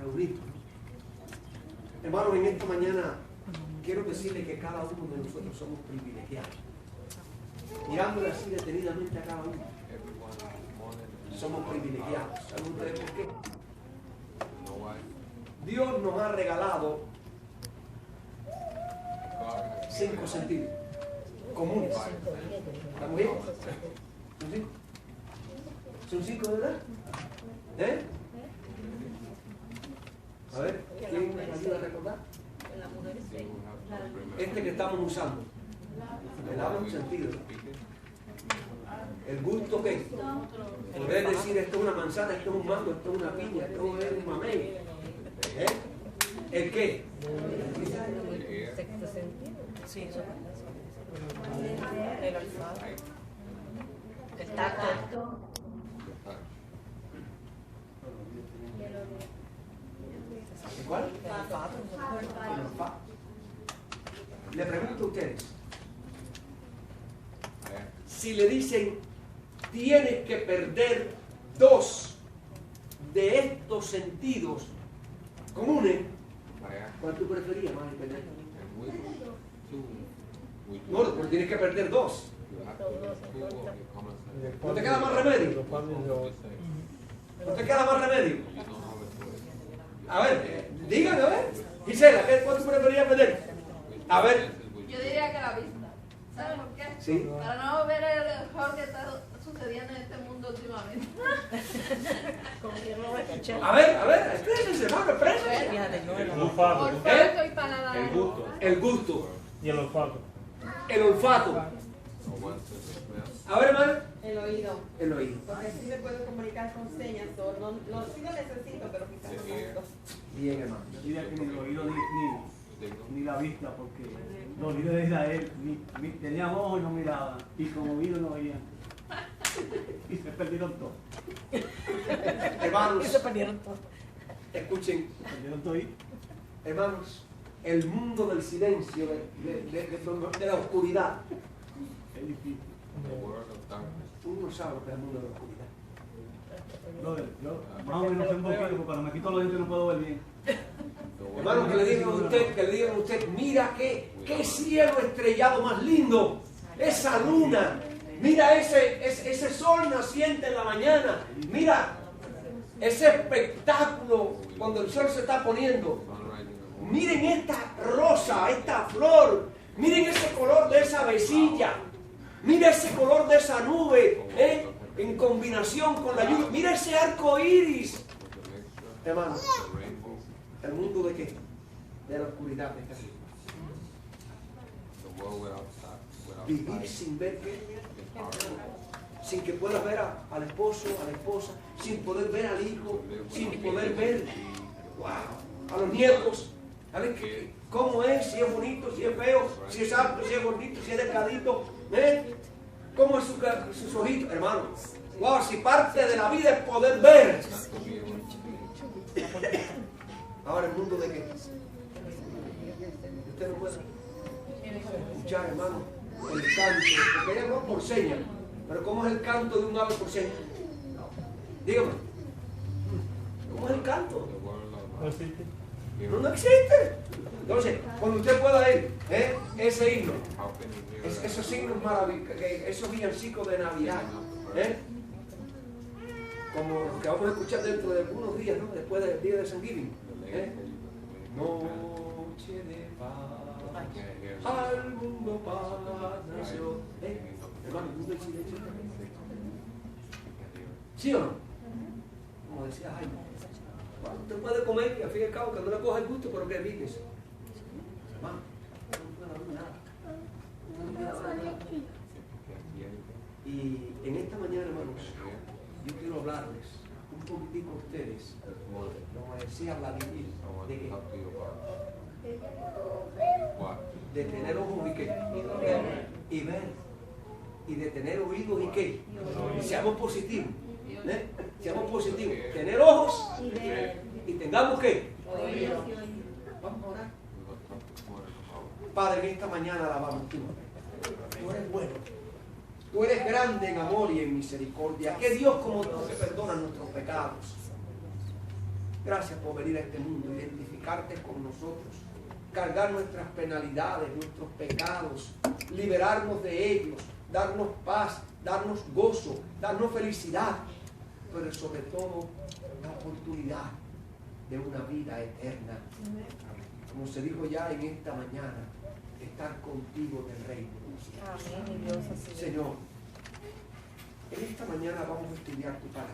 reunidos. Hermanos, en esta mañana quiero decirle que cada uno de nosotros somos privilegiados. Mirándole así detenidamente a cada uno. Somos privilegiados. ¿Saben ustedes por qué? Dios nos ha regalado 5 sentidos comunes. ¿Estamos bien? ¿Son 5? ¿Son 5 de verdad? ¿Eh? A ver, ¿quién me ayuda a recordar? Este que estamos usando. Le daba un sentido. ¿El gusto qué? Poder decir esto es una manzana, esto es un mango, esto es una piña, esto es un mamey. ¿Eh? ¿El qué? Sexto sentido. Sí, el olfato. El tacto. ¿Cuál? El olfato. El olfato. Le pregunto a ustedes, si le dicen tienes que perder 2 de estos sentidos comunes, ¿cuál tú preferías más perder? No, pero tienes que perder 2. ¿No te queda más remedio? ¿No te queda más remedio? A ver, díganme, a ver. Gisela, ¿cuánto preferías perder? A ver. Yo diría que la vista. ¿Saben por qué? Sí. Para no ver el error que está sucediendo en este mundo últimamente. Como que no lo escuché. A ver, exprésense, hermano, exprésense. Fíjate, yo El no. olfato. Olfato y paladar. El gusto. El gusto, Y el olfato. el olfato. A ver, hermano. El oído. El oído. Porque sí me puedo comunicar con señas. Sí lo necesito, pero quizás no tanto. Bien, hermano. Diría que ni el oído ni la vista, porque los oídos de Israel tenían ojos y no miraban, y como oídos no oían. Y se perdieron todos. Hermanos, Y se perdieron todo. escuchen, Se perdieron todos. hermanos, el mundo del silencio, de la oscuridad. Es difícil. Uno no sabe lo que es el mundo de la oscuridad. Yo más o menos sé un poquito, porque cuando me quito los dientes no puedo ver bien. Hermano, que le digan a usted, mira qué cielo estrellado más lindo, esa luna, mira ese sol naciente en la mañana, mira ese espectáculo cuando el sol se está poniendo, miren esta rosa, esta flor, miren ese color de esa vecilla, mira ese color de esa nube, en combinación con la lluvia, mira ese arco iris, hermano. ¿El mundo de qué? De la oscuridad de esta vida. Vivir sin ver qué. Sin que puedas ver al esposo, a la esposa, sin poder ver al hijo, sin poder ver a los nietos. A ver cómo es, si es bonito, si es feo, si es alto, si es gordito, si es delgadito. ¿Cómo es sus ojitos, hermano? Wow, si parte de la vida es poder ver. Ahora, ¿el mundo de qué? Usted no puede escuchar, hermano, el canto, porque ella no por señas, pero ¿cómo es el canto de un ave por señas? Dígame, ¿cómo es el canto? No existe. No existe. Entonces, cuando usted pueda ir, ese himno, esos himnos maravillosos, esos villancicos de Navidad, como los que vamos a escuchar dentro de algunos días, ¿no? Después del día de San Giving. Noche de paz, al mundo paz nació. Hermano, el mundo del silencio. ¿Sí o no? Como decía Jaime, usted puede comer y al fin y al cabo que no le coja el gusto, pero que vives. Hermano, no puede haber nada. Y en esta mañana, hermanos, yo quiero hablarles un poquitico a ustedes, como decía Vladimir, de tener ojos y qué, y ver, y de tener oídos y qué, y seamos positivos, seamos positivos, tener ojos y tengamos qué, vamos a orar. Padre, en esta mañana alabamos tu nombre. Tú eres bueno. Tú eres grande en amor y en misericordia. Que Dios como tú te perdona nuestros pecados. Gracias por venir a este mundo, identificarte con nosotros, cargar nuestras penalidades, nuestros pecados, liberarnos de ellos, darnos paz, darnos gozo, darnos felicidad, pero sobre todo la oportunidad de una vida eterna. Como se dijo ya en esta mañana, estar contigo en el reino de los cielos. Amén, Dios, así es. Señor, en esta mañana vamos a estudiar tu palabra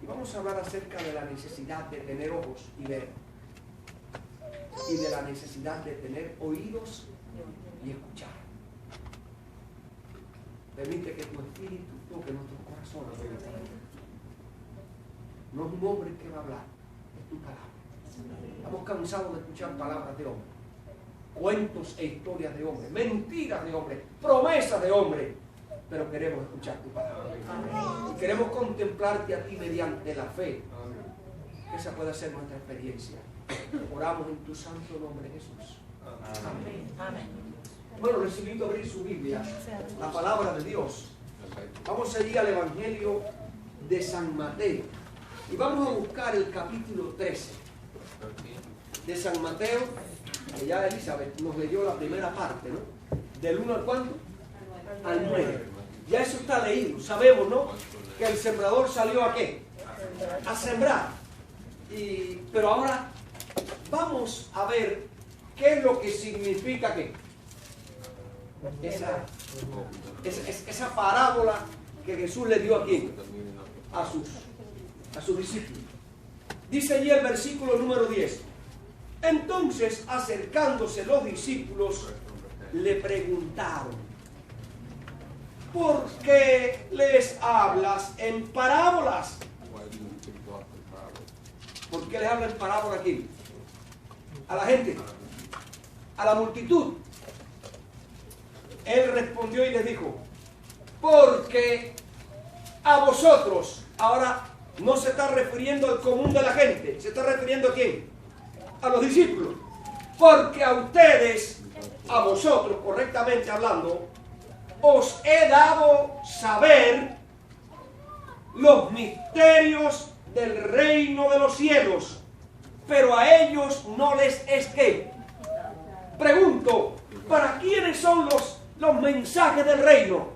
y vamos a hablar acerca de la necesidad de tener ojos y ver, y de la necesidad de tener oídos y escuchar. Permite que tu espíritu toque nuestros corazones en esta mañana. No es un hombre que va a hablar, es tu palabra. Estamos cansados de escuchar palabras de hombre, cuentos e historias de hombre, mentiras de hombre, promesas de hombre, pero queremos escuchar tu palabra. Y queremos contemplarte a ti mediante la fe. Esa puede ser nuestra experiencia. Oramos en tu santo nombre, Jesús. Amén. Amén. Bueno, les invito a abrir su Biblia, la palabra de Dios. Vamos a ir al Evangelio de San Mateo y vamos a buscar el capítulo 13 de San Mateo, que ya Elizabeth nos leyó la primera parte, ¿no? Del 1 al ¿cuánto? Al 9. Ya eso está leído. Sabemos, ¿no? Que el sembrador salió ¿a qué? A sembrar. Pero ahora vamos a ver qué es lo que significa que esa parábola que Jesús le dio aquí a sus discípulos. Dice allí el versículo número 10. Entonces, acercándose los discípulos, le preguntaron: ¿por qué les hablas en parábolas? ¿Por qué les habla en parábola aquí? A la gente, a la multitud. Él respondió y les dijo: porque a vosotros, ahora no se está refiriendo al común de la gente, se está refiriendo ¿a quién? A los discípulos. Porque a ustedes, a vosotros, correctamente hablando, os he dado saber los misterios del reino de los cielos, pero a ellos no les es que. Pregunto, ¿para quiénes son los mensajes del reino?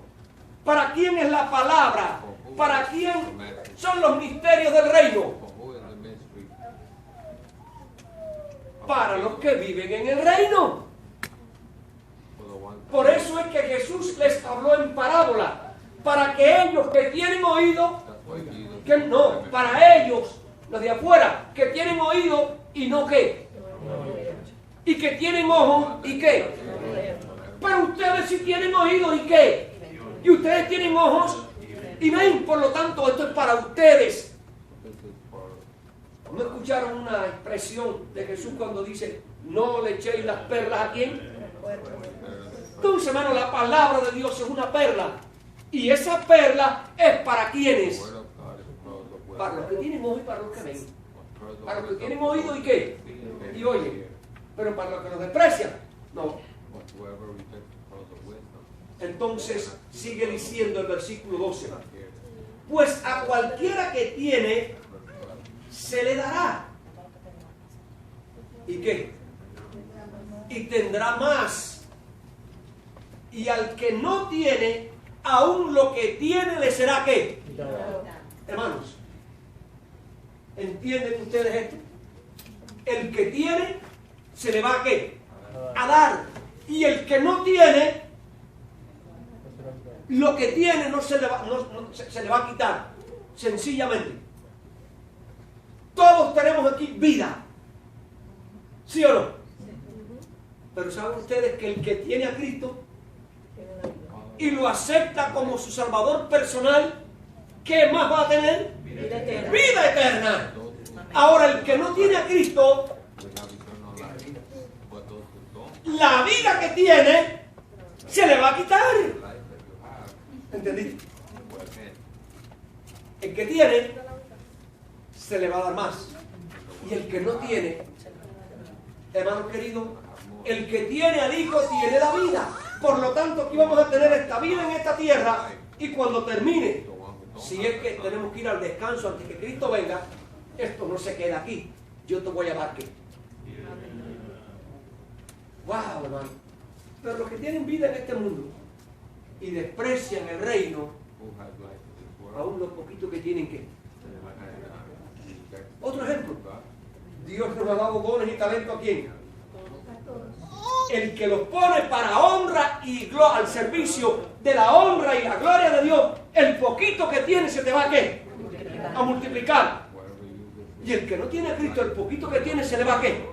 ¿Para quién es la palabra? ¿Para quién son los misterios del reino? Para los que viven en el reino. Por eso es que Jesús les habló en parábola, para que ellos que tienen oído, para ellos, los de afuera, que tienen oído y no qué, y que tienen ojos y qué, pero ustedes sí tienen oído y qué, y ustedes tienen ojos y ven, por lo tanto esto es para ustedes. ¿No escucharon una expresión de Jesús cuando dice: no le echéis las perlas a quién? Entonces, hermano, la palabra de Dios es una perla. Y esa perla es para quienes. Para los que tienen ojo y para los que ven. Para los que tienen oído y qué. Y oyen. Pero para los que los desprecian, no. Entonces sigue diciendo el versículo 12. Pues a cualquiera que tiene, se le dará. ¿Y qué? Y tendrá más. Y al que no tiene, aún lo que tiene le será ¿qué? Hermanos, ¿entienden ustedes esto? El que tiene, se le va ¿a qué? A dar. Y el que no tiene, lo que tiene no se le va, se le va a quitar. Sencillamente. Todos tenemos aquí vida. ¿Sí o no? Pero ¿saben ustedes que el que tiene a Cristo y lo acepta como su Salvador personal, ¿qué más va a tener? Vida eterna. Vida eterna. Ahora, el que no tiene a Cristo, la vida que tiene se le va a quitar. ¿Entendiste? El que tiene se le va a dar más. Y el que no tiene, hermano querido, el que tiene al Hijo tiene la vida. Por lo tanto, aquí vamos a tener esta vida en esta tierra. Y cuando termine, si es que tenemos que ir al descanso antes que Cristo venga, esto no se queda aquí, yo te voy a dar qué. Wow, hermano. Pero los que tienen vida en este mundo y desprecian el reino, aún lo poquito que tienen que. Otro ejemplo. Dios nos ha dado dones y talento a quién. El que los pone para honra y gloria, al servicio de la honra y la gloria de Dios, el poquito que tiene se te va a qué? A multiplicar. Y el que no tiene a Cristo, el poquito que tiene se le va a qué?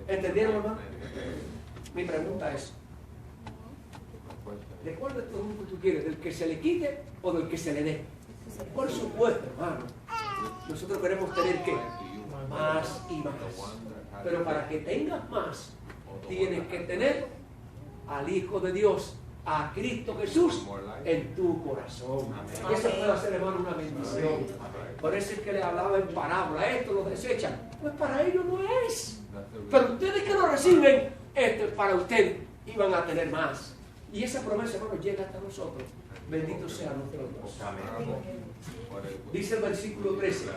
¿Entendieron, hermano? Mi pregunta es, ¿de cuál de estos grupos tú quieres? ¿Del que se le quite o del que se le dé? Por supuesto, hermano. Nosotros queremos tener ¿qué? Más y más. Pero para que tengas más, tienes que tener al Hijo de Dios, a Cristo Jesús, en tu corazón. Eso puede hacer, hermano, una bendición. Por eso es que le hablaba en parábola. Esto lo desechan. Pues para ellos no es. Pero ustedes que lo reciben, esto es para ustedes. Y van a tener más. Y esa promesa, hermano, llega hasta nosotros. Bendito sea nuestro Dios. Dice el versículo 13.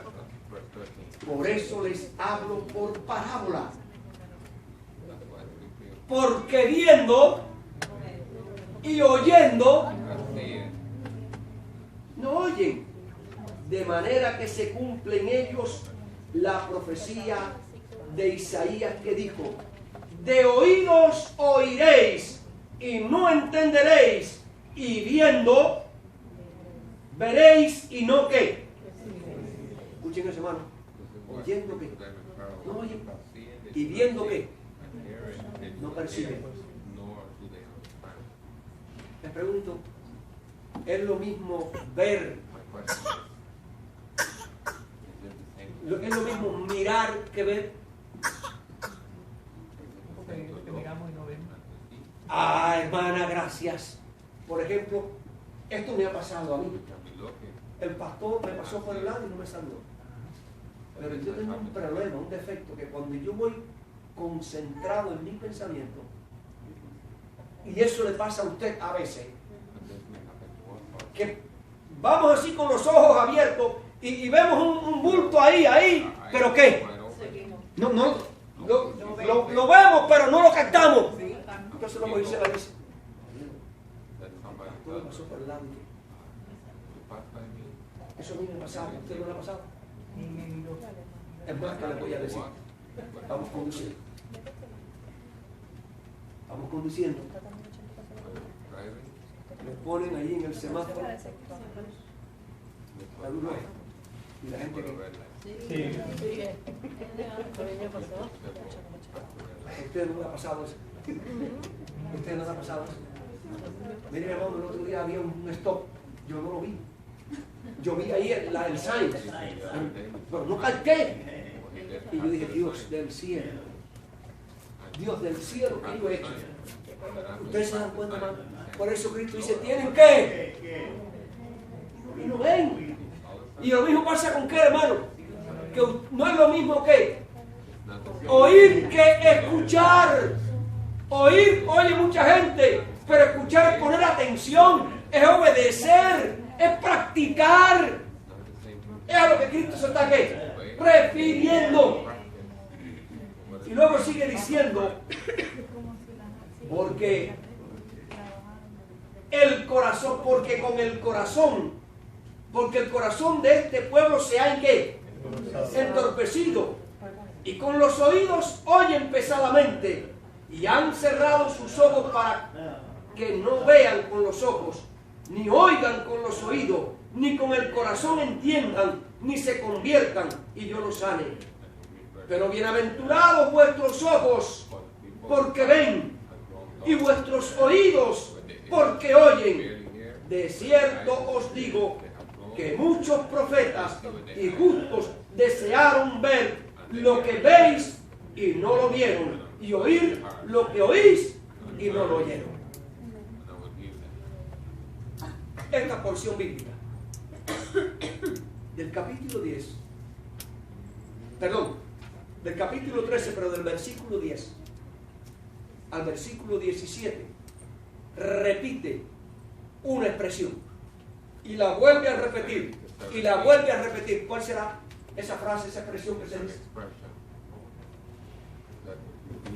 Por eso les hablo por parábola. Porque viendo y oyendo, no oyen. De manera que se cumple en ellos la profecía de Isaías que dijo: de oídos oiréis y no entenderéis, y viendo veréis y no qué. Escuchen eso, hermano. Oyendo que no oyen, y viendo que no perciben. Les pregunto, ¿es lo mismo ver? ¿Es lo mismo mirar que ver? Porque miramos y no vemos. Ah, hermana, gracias. Por ejemplo, esto me ha pasado a mí. El pastor me pasó por el lado y no me saludó. Pero yo tengo un problema, un defecto, que cuando yo voy concentrado en mi pensamiento, y eso le pasa a usted a veces, que vamos así con los ojos abiertos y vemos un bulto ahí, pero ¿qué? No, lo vemos, pero no lo captamos. Entonces lo Moisés le dice, todo pasó por el lado. Eso a mí me ha pasado, ¿a usted no le ha pasado? Es más que le voy a decir. Vamos conduciendo. Vamos conduciendo. Me ponen ahí en el semáforo la luz roja. Y la gente que... Sí. ¿A usted no le ha pasado eso? ¿A usted no le ha pasado eso? Miren, hermano, el otro día había un stop. Yo no lo vi. Yo vi ahí el sign, pero no capté. Y yo dije, Dios del cielo, Dios del cielo, ¿qué yo he hecho? Ustedes se dan cuenta, hermano. Por eso Cristo dice, ¿tienen qué? Y no ven. Y lo mismo pasa con qué, hermano. Que no es lo mismo que oír que escuchar. Oír, oye mucha gente, pero escuchar es poner atención, es obedecer, es practicar. Es a lo que Cristo se está ¿qué? Refiriendo. Y luego sigue diciendo, porque el corazón, porque con el corazón, porque el corazón de este pueblo se ha ¿qué? Entorpecido, y con los oídos oyen pesadamente, y han cerrado sus ojos para que no vean con los ojos, ni oigan con los oídos, ni con el corazón entiendan, ni se conviertan, y yo los sane. Pero bienaventurados vuestros ojos, porque ven, y vuestros oídos, porque oyen. De cierto os digo que muchos profetas y justos desearon ver lo que veis y no lo vieron, y oír lo que oís y no lo oyeron. Esta porción bíblica del capítulo 10, perdón, del capítulo 13, pero del versículo 10 al versículo 17, repite una expresión y la vuelve a repetir y la vuelve a repetir. ¿Cuál será? esa frase, esa expresión que se dice?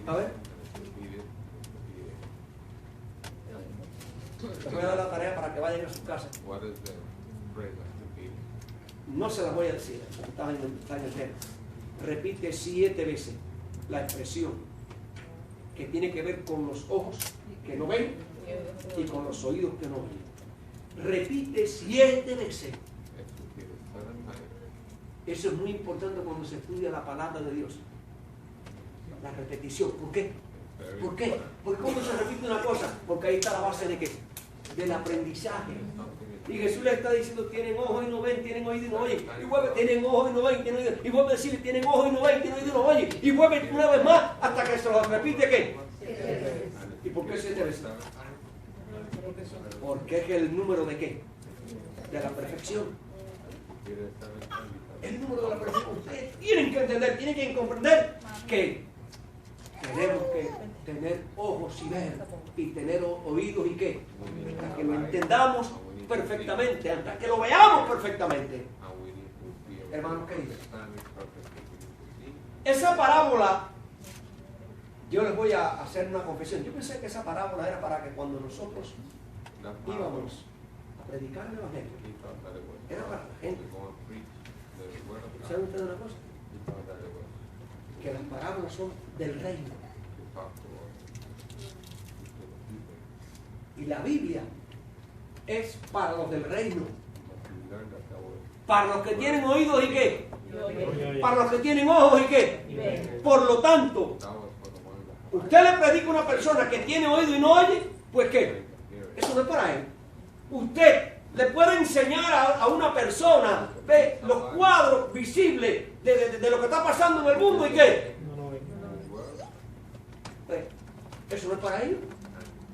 A ver. Les voy a dar la tarea para que vayan a su casa. No se las voy a decir, está en el tema. Repite 7 veces la expresión que tiene que ver con los ojos que no ven y con los oídos que no oyen. Repite 7 veces. Eso es muy importante cuando se estudia la palabra de Dios. La repetición. ¿Por qué? ¿Por qué? Porque cuando se repite una cosa, porque ahí está la base de qué? Del aprendizaje. Y Jesús le está diciendo, tienen ojos y no ven, tienen oído y no oyen. Y vuelve, tienen ojos y no ven, tienen oído. Y vuelve a decirle, tienen ojos y no ven, tienen oído y no oyen. Y vuelve una vez más hasta que se lo repite ¿qué? ¿Y por qué 7 veces? Porque es el número de qué? De la perfección. El número de la perfección. Ustedes tienen que entender, tienen que comprender que tenemos que tener ojos y ver, y tener oídos y qué, hasta que lo entendamos perfectamente, hasta que lo veamos perfectamente. Hermanos queridos, esa parábola, yo les voy a hacer una confesión. Yo pensé que esa parábola era para que cuando nosotros íbamos a predicar el evangelio, era para la gente. ¿Saben ustedes una cosa? Que las parábolas son del reino. Y la Biblia es para los del reino. Para los que tienen oídos y qué. Para los que tienen ojos y qué. Por lo tanto, usted le predica a una persona que tiene oído y no oye, pues qué. Eso no es para él. Usted le puede enseñar a una persona, ve los cuadros visibles de lo que está pasando en el mundo y qué. Eso no es para ellos.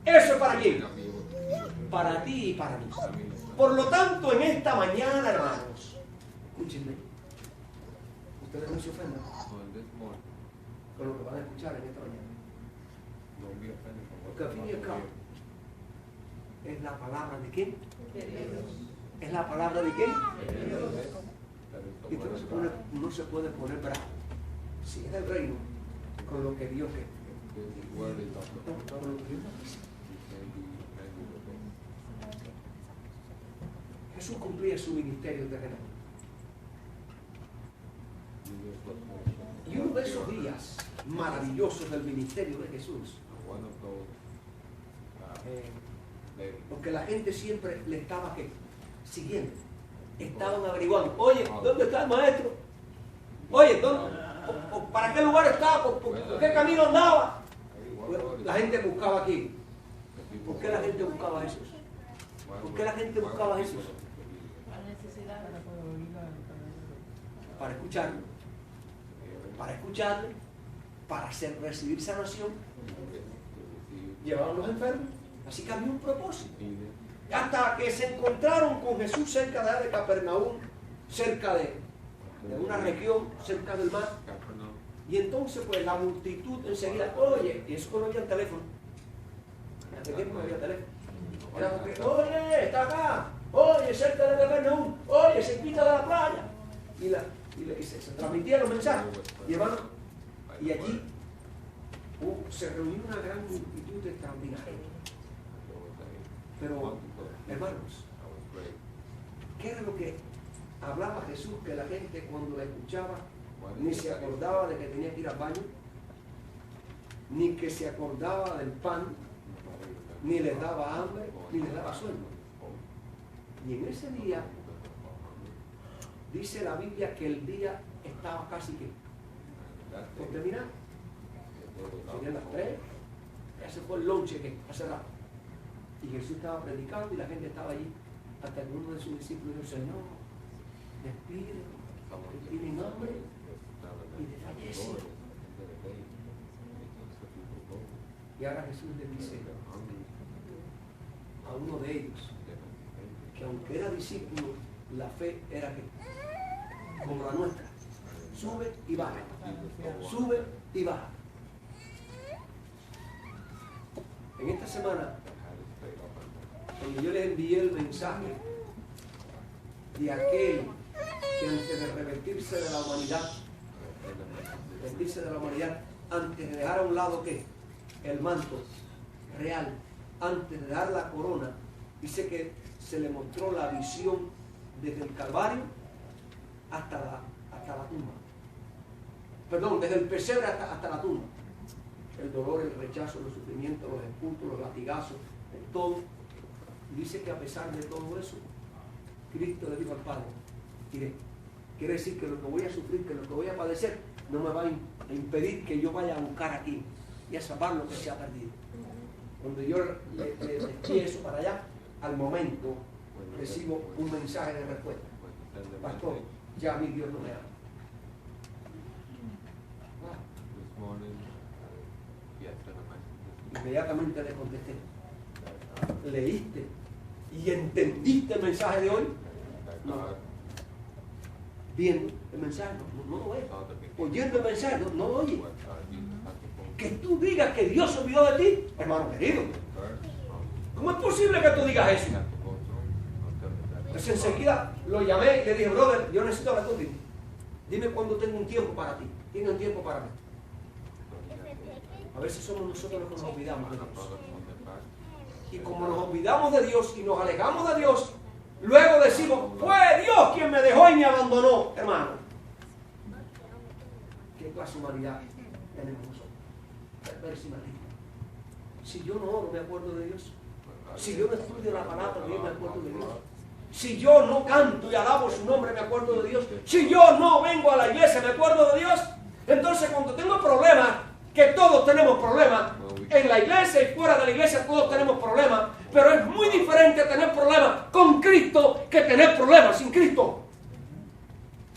Eso es para quién. Para ti y para mí. Por lo tanto, en esta mañana, hermanos, escúchenme. Ustedes no se ofendan con lo que van a escuchar en esta mañana. Porque al fin y al cabo, es la palabra de quién. ¿Es la palabra de quién? Y usted no se puede poner bravo. Si es el reino, con lo que Dios quiere. Jesús cumplía su ministerio terrenal. Y uno de esos días maravillosos del ministerio de Jesús, porque la gente siempre le estaba siguiendo, estaban averiguando, oye, ¿dónde está el maestro? Oye, ¿para qué lugar estaba? ¿Por qué camino andaba? La gente buscaba aquí. ¿Por qué la gente buscaba eso? ¿Por qué la gente buscaba eso? Para escucharlo. Para escucharle. Para recibir sanación. Llevaban los enfermos. Así que había un propósito. Hasta que se encontraron con Jesús cerca de Capernaum, cerca de una región, cerca del mar. Y entonces pues la multitud enseguida, oye, y eso no había teléfono. En aquel tiempo no había teléfono. Era porque, oye, está acá, oye, cerca de Capernaum, oye, cerquita de la playa. Y se transmitían los mensajes. Y allí se reunió una gran multitud extraordinaria. Pero, hermanos, ¿qué era lo que hablaba Jesús? Que la gente cuando la escuchaba ni se acordaba de que tenía que ir al baño, ni que se acordaba del pan, ni les daba hambre, ni les daba sueño. Y en ese día, dice la Biblia que el día estaba casi que por terminar. Serían las 3, ese fue el lonche que hace rato. Y Jesús estaba predicando y la gente estaba allí, hasta que uno de sus discípulos dijo, Señor, despide, que tienen hambre y desfallece. Y ahora Jesús le dice a uno de ellos que aunque era discípulo, la fe era que, como la nuestra, sube y baja, sube y baja. En esta semana, cuando yo les envié el mensaje de aquel que antes de revestirse de la humanidad, antes de dejar a un lado ¿qué? El manto real, antes de dar la corona, dice que se le mostró la visión desde el Calvario hasta la tumba. Perdón, desde el pesebre hasta la tumba. El dolor, el rechazo, los sufrimientos, los esputos, los latigazos, todo. Y dice que a pesar de todo eso, Cristo le dijo al Padre, mire, quiere decir que lo que voy a sufrir, que lo que voy a padecer, no me va a impedir que yo vaya a buscar aquí y a salvar lo que se ha perdido. Cuando yo le eché eso para allá, al momento recibo un mensaje de respuesta. Pastor, ya mi Dios no me ama. Inmediatamente le contesté, ¿leíste y entendiste el mensaje de hoy? No. Viendo el mensaje, no lo ves. Oyendo el mensaje, no lo oyes. Que tú digas que Dios se olvidó de ti, hermano querido. ¿Cómo es posible que tú digas eso? Entonces enseguida lo llamé y le dije, brother, yo necesito hablar contigo. Dime cuándo tengo un tiempo para ti. Tiene un tiempo para mí. A veces somos nosotros los que nos olvidamos de Dios. Y como nos olvidamos de Dios y nos alejamos de Dios, luego decimos, fue Dios quien me dejó y me abandonó, hermano. ¿Qué clase de humanidad tenemos nosotros? Perversa y maligna. Si yo no oro, me acuerdo de Dios. Si yo no estudio la palabra de Dios, me acuerdo de Dios. Si yo no canto y alabo su nombre, me acuerdo de Dios. Si yo no vengo a la iglesia, me acuerdo de Dios. Entonces cuando tengo problemas, que todos tenemos problemas, en la iglesia y fuera de la iglesia todos tenemos problemas, pero es muy diferente tener problemas con Cristo que tener problemas sin Cristo.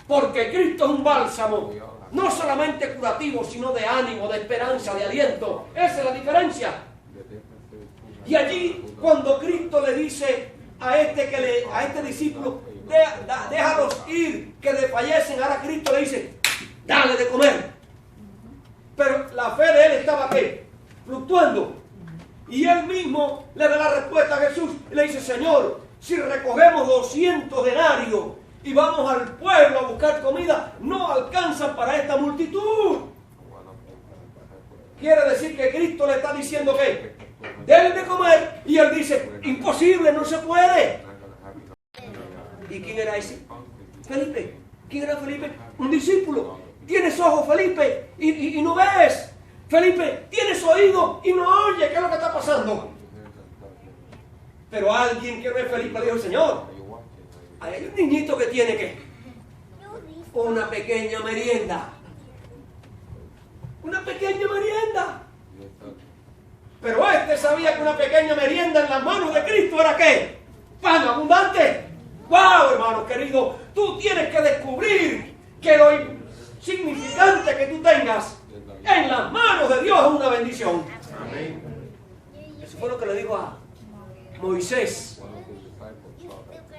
Porque Cristo es un bálsamo, no solamente curativo, sino de ánimo, de esperanza, de aliento. Esa es la diferencia. Y allí, cuando Cristo le dice a este discípulo, déjalos ir, que desfallecen, ahora Cristo le dice, dale de comer. Pero la fe de él estaba ¿qué? Fluctuando. Y él mismo le da la respuesta a Jesús y le dice, Señor, si recogemos 200 denarios y vamos al pueblo a buscar comida, no alcanzan para esta multitud. Quiere decir que Cristo le está diciendo que denle de comer, y él dice, imposible, no se puede. ¿Y quién era ese? Felipe. ¿Quién era Felipe? Un discípulo. Tienes ojos, Felipe, y no ves. Felipe, tienes oído y no oyes. ¿Qué es lo que está pasando? Pero alguien que no es Felipe le dijo, Señor, hay un niñito que tiene que una pequeña merienda. Una pequeña merienda. Pero este sabía que una pequeña merienda en las manos de Cristo era ¿qué? Pan abundante. ¡Wow, hermano querido! Tú tienes que descubrir que lo insignificante que tú tengas en las manos de Dios es una bendición. Amén. Eso fue lo que le dijo a Moisés.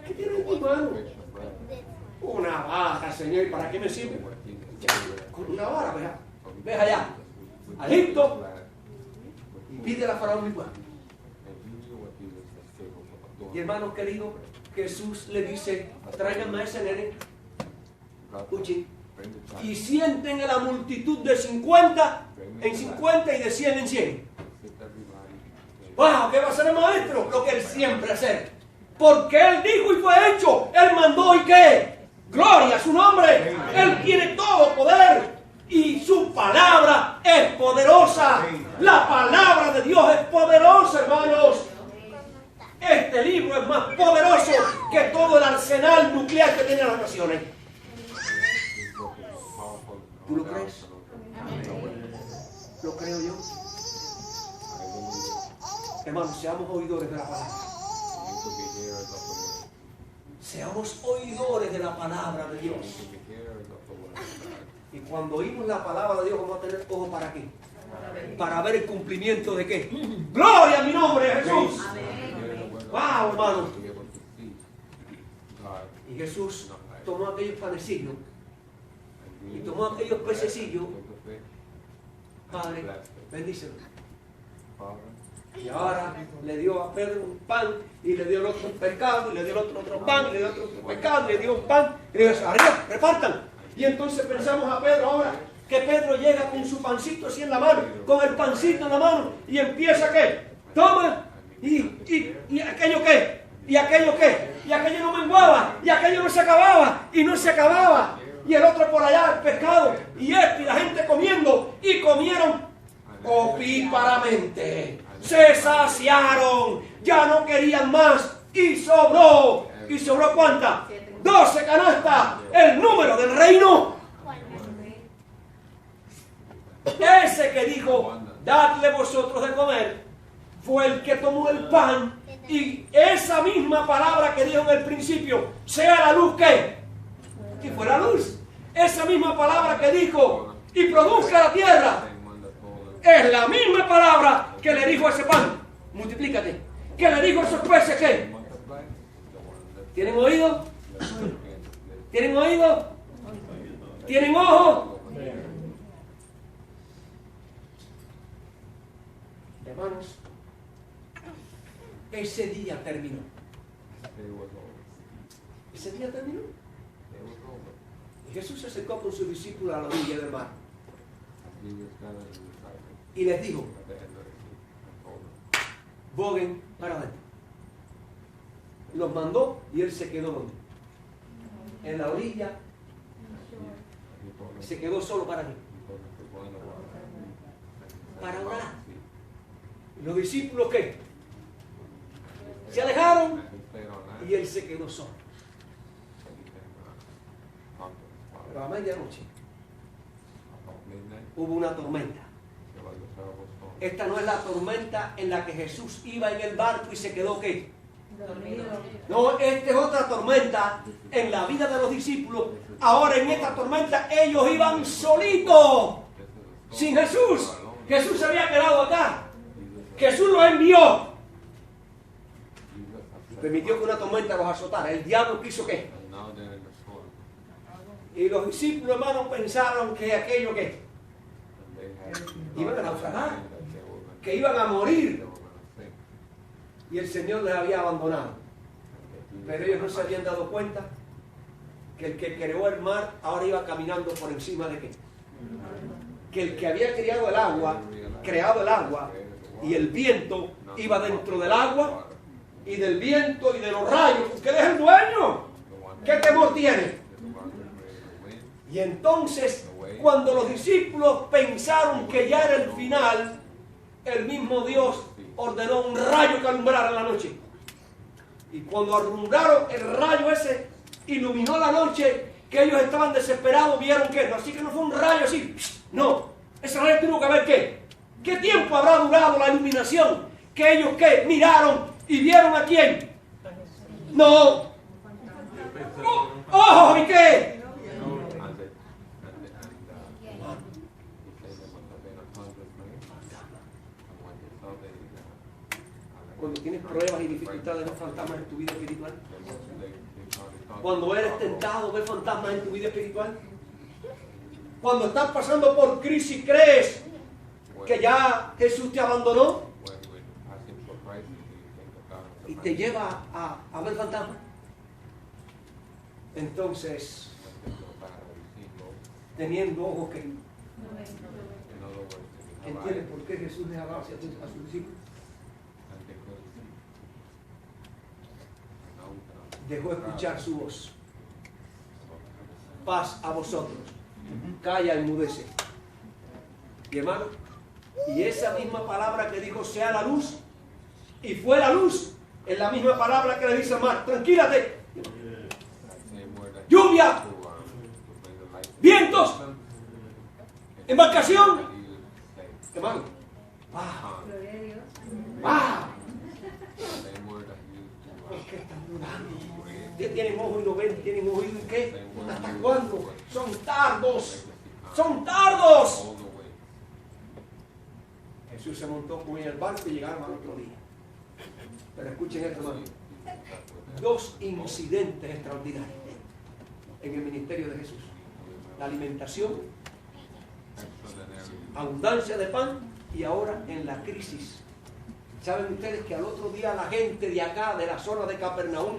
¿Qué tienes en tu mano? Una vara, Señor. ¿Y para qué me sirve? Con una vara, ve allá, a Egipto, y pide a Faraón mi pueblo. Y hermanos queridos, Jesús le dice, tráiganme a ese nene, escuchen, y sienten a la multitud de 50 en 50 y de 100 en 100. ¡Wow! ¿Qué va a hacer el maestro? Lo que él siempre hace. Porque él dijo y fue hecho. Él mandó y ¿qué? ¡Gloria a su nombre! Él tiene todo poder. Y su palabra es poderosa. La palabra de Dios es poderosa, hermanos. Este libro es más poderoso que todo el arsenal nuclear que tienen las naciones. ¿Tú lo crees? ¿Lo creo yo? Hermanos, seamos oidores de la palabra. Seamos oidores de la palabra de Dios. Y cuando oímos la palabra de Dios, vamos a tener ojo para qué. Para ver el cumplimiento de qué. ¡Gloria a mi nombre, Jesús! ¡Wow, hermano! Y Jesús tomó aquellos panecillos y tomó aquellos pececillos. Padre, bendícelos. Y ahora le dio a Pedro un pan, y le dio el otro un pescado, y le dio el otro pan, y le dio otro pescado, y le dio un pan, y le dijo, arriba, repartan. Y entonces pensamos a Pedro ahora, que Pedro llega con su pancito así en la mano, con el pancito en la mano, y empieza ¿qué? Toma, y aquello qué, y aquello qué, y aquello no menguaba, y aquello no se acababa, y no se acababa. Y el otro por allá, el pescado, y y la gente comiendo, y comieron opíparamente. Se saciaron, ya no querían más, y sobró. ¿Y sobró cuánta? 12 canastas, el número del reino. Ese que dijo, dadle vosotros de comer, fue el que tomó el pan, y esa misma palabra que dijo en el principio, sea la luz que fuera luz. Esa misma palabra que dijo, y produzca la tierra, es la misma palabra que le dijo a ese pan, multiplícate, que le dijo a esos peces que, ¿tienen oído? ¿Tienen oído? ¿Tienen ojo? Hermanos, ese día terminó. Ese día terminó. Y Jesús se acercó con sus discípulos a la orilla del mar. Y les dijo, boguen para adentro. Los mandó y él se quedó donde. En la orilla. Se quedó solo para qué. Para orar. Los discípulos ¿qué? Se alejaron y él se quedó solo. Pero a medianoche hubo una tormenta. Esta no es la tormenta en la que Jesús iba en el barco y se quedó ¿qué? Dormido. No, esta es otra tormenta en la vida de los discípulos. Ahora en esta tormenta ellos iban solitos, sin Jesús. Jesús se había quedado acá. Jesús los envió. Permitió que una tormenta los azotara. El diablo quiso ¿qué? Y los discípulos, hermanos, pensaron que aquello ¿qué? Iban a naufragar, que iban a morir. Y el Señor les había abandonado. Pero ellos no se habían dado cuenta que el que creó el mar ahora iba caminando por encima de qué. Que el que había creado el agua y el viento iba dentro del agua y del viento y de los rayos. Porque él es el dueño. ¿Qué temor tiene? Y entonces, cuando los discípulos pensaron que ya era el final, el mismo Dios ordenó un rayo que alumbrara la noche. Y cuando alumbraron el rayo ese, iluminó la noche, que ellos estaban desesperados, vieron que no. Así que no fue un rayo así. No, ese rayo tuvo que ver ¿qué tiempo habrá durado la iluminación? Que ellos ¿qué? Miraron y vieron a quién. No. ¡Ojo! ¿Y qué? Cuando tienes pruebas y dificultades, ¿ves fantasmas en tu vida espiritual? Cuando eres tentado, ¿ves fantasmas en tu vida espiritual? Cuando estás pasando por crisis, ¿crees que ya Jesús te abandonó? Y te lleva a ver fantasmas. Entonces, teniendo ojos que ¿entiendes por qué Jesús les hablaba a sus discípulos? Dejó escuchar su voz. Paz a vosotros. Calla, enmudece. Y hermano, y esa misma palabra que dijo sea la luz, y fue la luz, es la misma palabra que le dice al mar, tranquílate. Lluvia, vientos, embarcación. Hermano, Gloria a Dios. ¿Por qué están dudando? Tienen ojo y no ven, tienen oído y qué. ¿Hasta cuándo? Son tardos. Son tardos. Jesús se montó con ella el barco y llegaron al otro día. Pero escuchen esto, hermano. Dos incidentes extraordinarios en el ministerio de Jesús. La alimentación, abundancia de pan, y ahora en la crisis ¿Saben ustedes que al otro día la gente de acá, de la zona de Capernaum,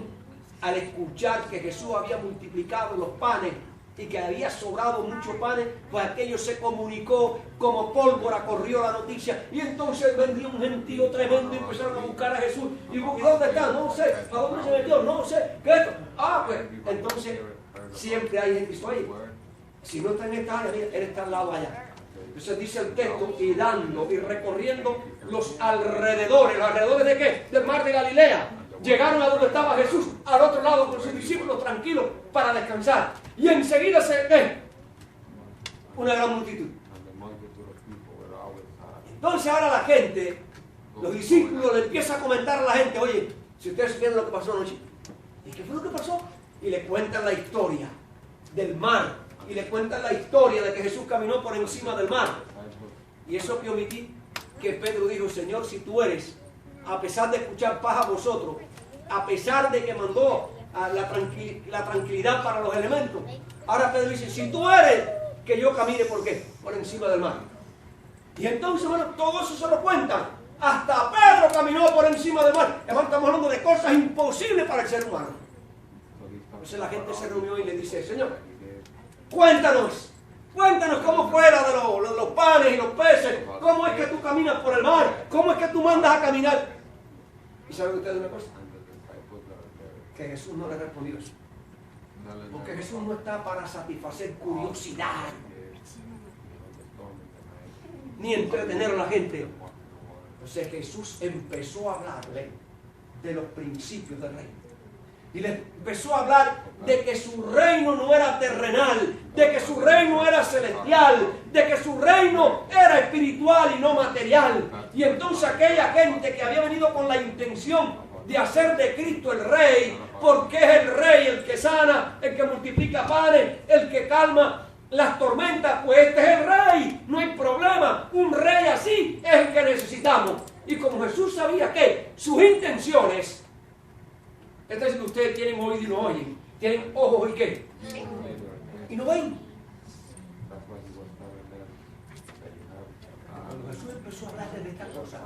al escuchar que Jesús había multiplicado los panes y que había sobrado muchos panes, pues aquello se comunicó como pólvora, corrió la noticia, y entonces vendría un gentío tremendo y empezaron a buscar a Jesús. ¿Y dónde está? No sé. ¿A dónde se metió? No sé. ¿Qué es esto? Ah, pues entonces siempre hay gente que dice, oye, si no está en esta área, mira, él está al lado allá. Entonces dice el texto, y dando y recorriendo los alrededores. ¿Los alrededores de qué? Del mar de Galilea. Llegaron a donde estaba Jesús, al otro lado con sus discípulos tranquilos para descansar. Y enseguida una gran multitud. Entonces ahora la gente, los discípulos le empiezan a comentar a la gente, oye, si ustedes supieran lo que pasó anoche, ¿y qué fue lo que pasó? Y le cuentan la historia del mar, y le cuentan la historia de que Jesús caminó por encima del mar. Y eso que omití, que Pedro dijo, Señor, si tú eres, a pesar de escuchar paz a vosotros, a pesar de que mandó a la tranquilidad para los elementos, ahora Pedro dice, si tú eres, que yo camine, ¿por qué? Por encima del mar. Y entonces, bueno, todo eso se lo cuentan. Hasta Pedro caminó por encima del mar. Además, estamos hablando de cosas imposibles para el ser humano. Entonces la gente se reunió y le dice, Señor, cuéntanos cómo fue la de los panes y los peces, cómo es que tú caminas por el mar, cómo es que tú mandas a caminar. ¿Y saben ustedes una cosa? Que Jesús no le respondió eso. Porque Jesús no está para satisfacer curiosidad, ni entretener a la gente. Entonces Jesús empezó a hablarle de los principios del reino. Y le empezó a hablar de que su reino no era terrenal, de que su reino era celestial, de que su reino era espiritual y no material. Y entonces aquella gente que había venido con la intención de hacer de Cristo el Rey, porque es el Rey el que sana, el que multiplica panes, el que calma las tormentas, pues este es el Rey, no hay problema. Un Rey así es el que necesitamos. Y como Jesús sabía que sus intenciones, es decir, ustedes tienen oído y no oyen, tienen ojos y qué, y no ven. Cuando Jesús empezó a hablarles de esta cosa,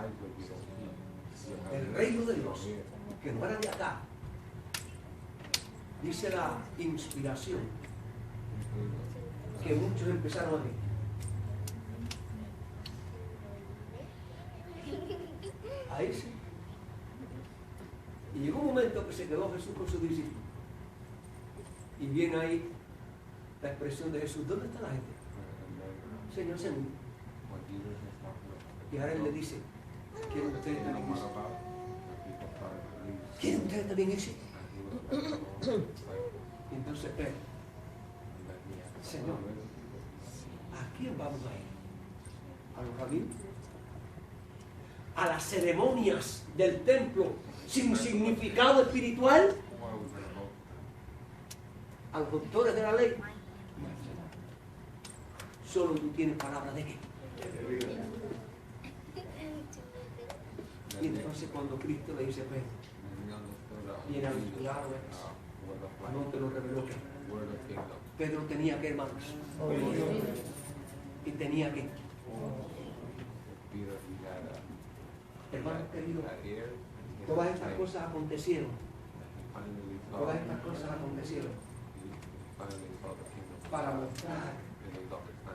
el reino de Dios, que no era de acá, dice la inspiración, que muchos empezaron a ver. Ahí sí. Y llegó un momento que se quedó Jesús con sus discípulos. Y viene ahí la expresión de Jesús, ¿dónde está la gente? Señor, Señor. Y ahora Él le dice, ¿quieren ustedes también irse? ¿Quieren ustedes también irse? Entonces Pedro, Señor, ¿a quién vamos a ir? ¿A los rabinos? ¿A las ceremonias del templo sin significado espiritual? ¿A los doctores de la ley? Solo tú tienes palabra de qué. Y entonces cuando Cristo le dice, Pedro, bienaventurado eres, no te lo reveló que Pedro tenía que, hermanos, y tenía que, hermanos queridos, todas estas cosas acontecieron, para mostrar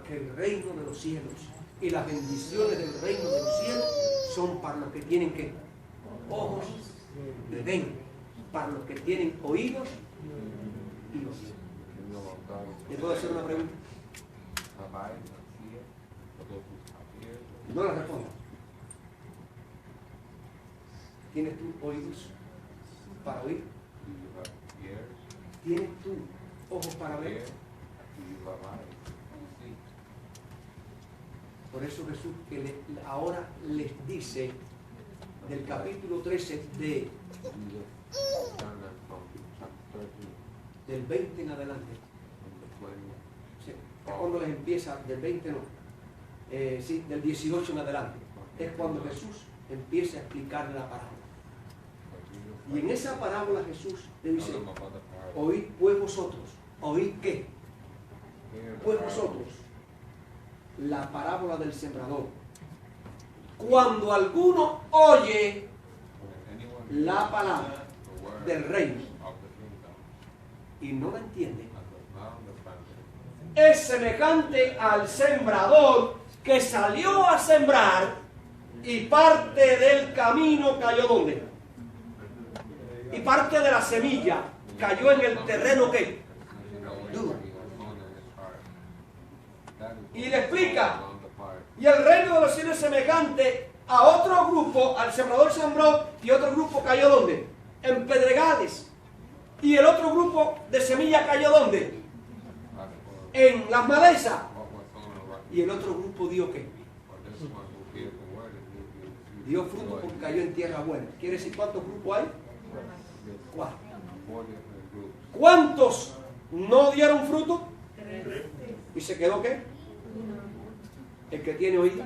que el reino de los cielos y las bendiciones del reino de los cielos son para los que tienen que ojos de ven, para los que tienen oídos y oídos. ¿Le puedo hacer una pregunta? No la responda. ¿Tienes tú oídos para oír? ¿Tienes tú ojos para ver? Por eso Jesús ahora les dice del capítulo 13 del 20 en adelante. Sí, cuando les empieza, del 20 no, sí, del 18 en adelante. Es cuando Jesús empieza a explicar la parábola. Y en esa parábola Jesús le dice, oíd pues vosotros. ¿Oíd qué? Pues vosotros. La parábola del sembrador. Cuando alguno oye la palabra del reino y no la entiende, es semejante al sembrador que salió a sembrar y parte del camino cayó ¿dónde? Y parte de la semilla cayó en el terreno que duro. Y le explica, y el reino de los cielos es semejante a otro grupo, al sembrador sembró y otro grupo cayó ¿dónde? En pedregales. Y el otro grupo de semilla cayó ¿dónde? En las malezas. Y el otro grupo dio ¿qué? Dio fruto porque cayó en tierra buena. ¿Quiere decir cuántos grupos hay? 4. ¿Cuántos no dieron fruto? ¿Y se quedó qué? El que tiene oído.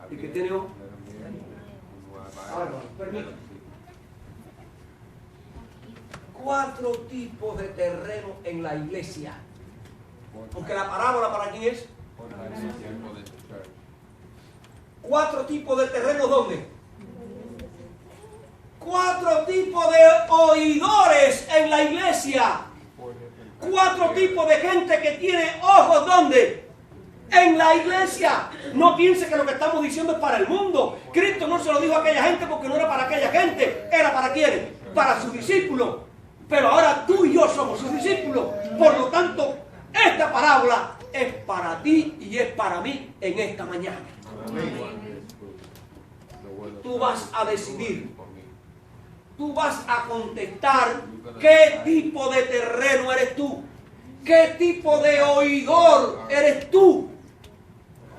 El que tiene ojo. Ahora, permítame. 4 tipos de terreno en la iglesia. Aunque la parábola para quién es. 4 tipos de terreno, ¿dónde? 4 tipos de oidores en la iglesia. 4 tipos de gente que tiene ojos, ¿dónde? En la iglesia. No piense que lo que estamos diciendo es para el mundo. Cristo no se lo dijo a aquella gente porque no era para aquella gente. ¿Era para quiénes? Para sus discípulos. Pero ahora tú y yo somos sus discípulos. Por lo tanto, esta parábola es para ti y es para mí en esta mañana. Tú vas a decidir. Tú vas a contestar qué tipo de terreno eres tú. ¿Qué tipo de oidor eres tú?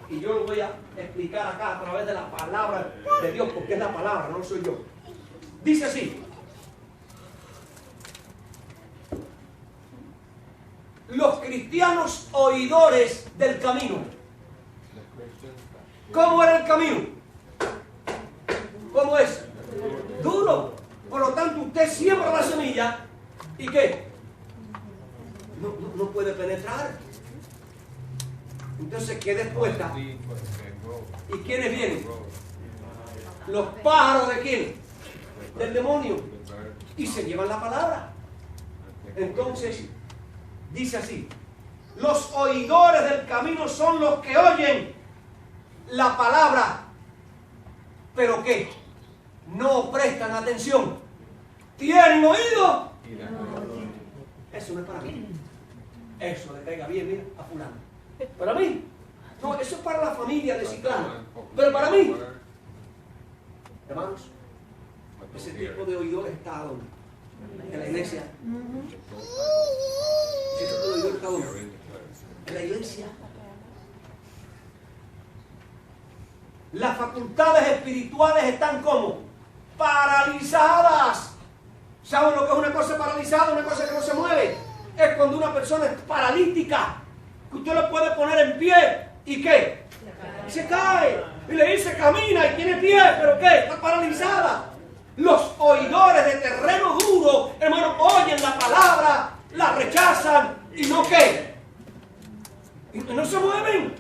Y yo lo voy a explicar acá a través de la palabra de Dios, porque es la palabra, no soy yo. Dice así. Los cristianos oidores del camino. ¿Cómo era el camino? ¿Cómo es? Duro. Por lo tanto, usted siembra la semilla y ¿qué? No puede penetrar. Entonces, ¿qué después está? ¿Y quiénes vienen? Los pájaros de quién? Del demonio. Y se llevan la palabra. Entonces, dice así: los oidores del camino son los que oyen la palabra, pero ¿qué? No prestan atención. ¿Tienen oído? Eso no es para mí. Eso le caiga bien, mira, a fulano. Para mí. No, eso es para la familia de Ciclano. Pero para mí, hermanos, ese tipo de oidores está ¿dónde? En la iglesia. Ese tipo de oidores está ¿dónde? En la iglesia. Las facultades espirituales están como paralizadas. ¿Saben lo que es una cosa paralizada? Una cosa que no se mueve. Es cuando una persona es paralítica, que usted lo puede poner en pie y ¿qué? Se cae. Y le dice camina y tiene pie, pero ¿qué? Está paralizada. Los oidores de terreno duro, hermano, oyen la palabra, la rechazan y no ¿qué? Y no se mueven.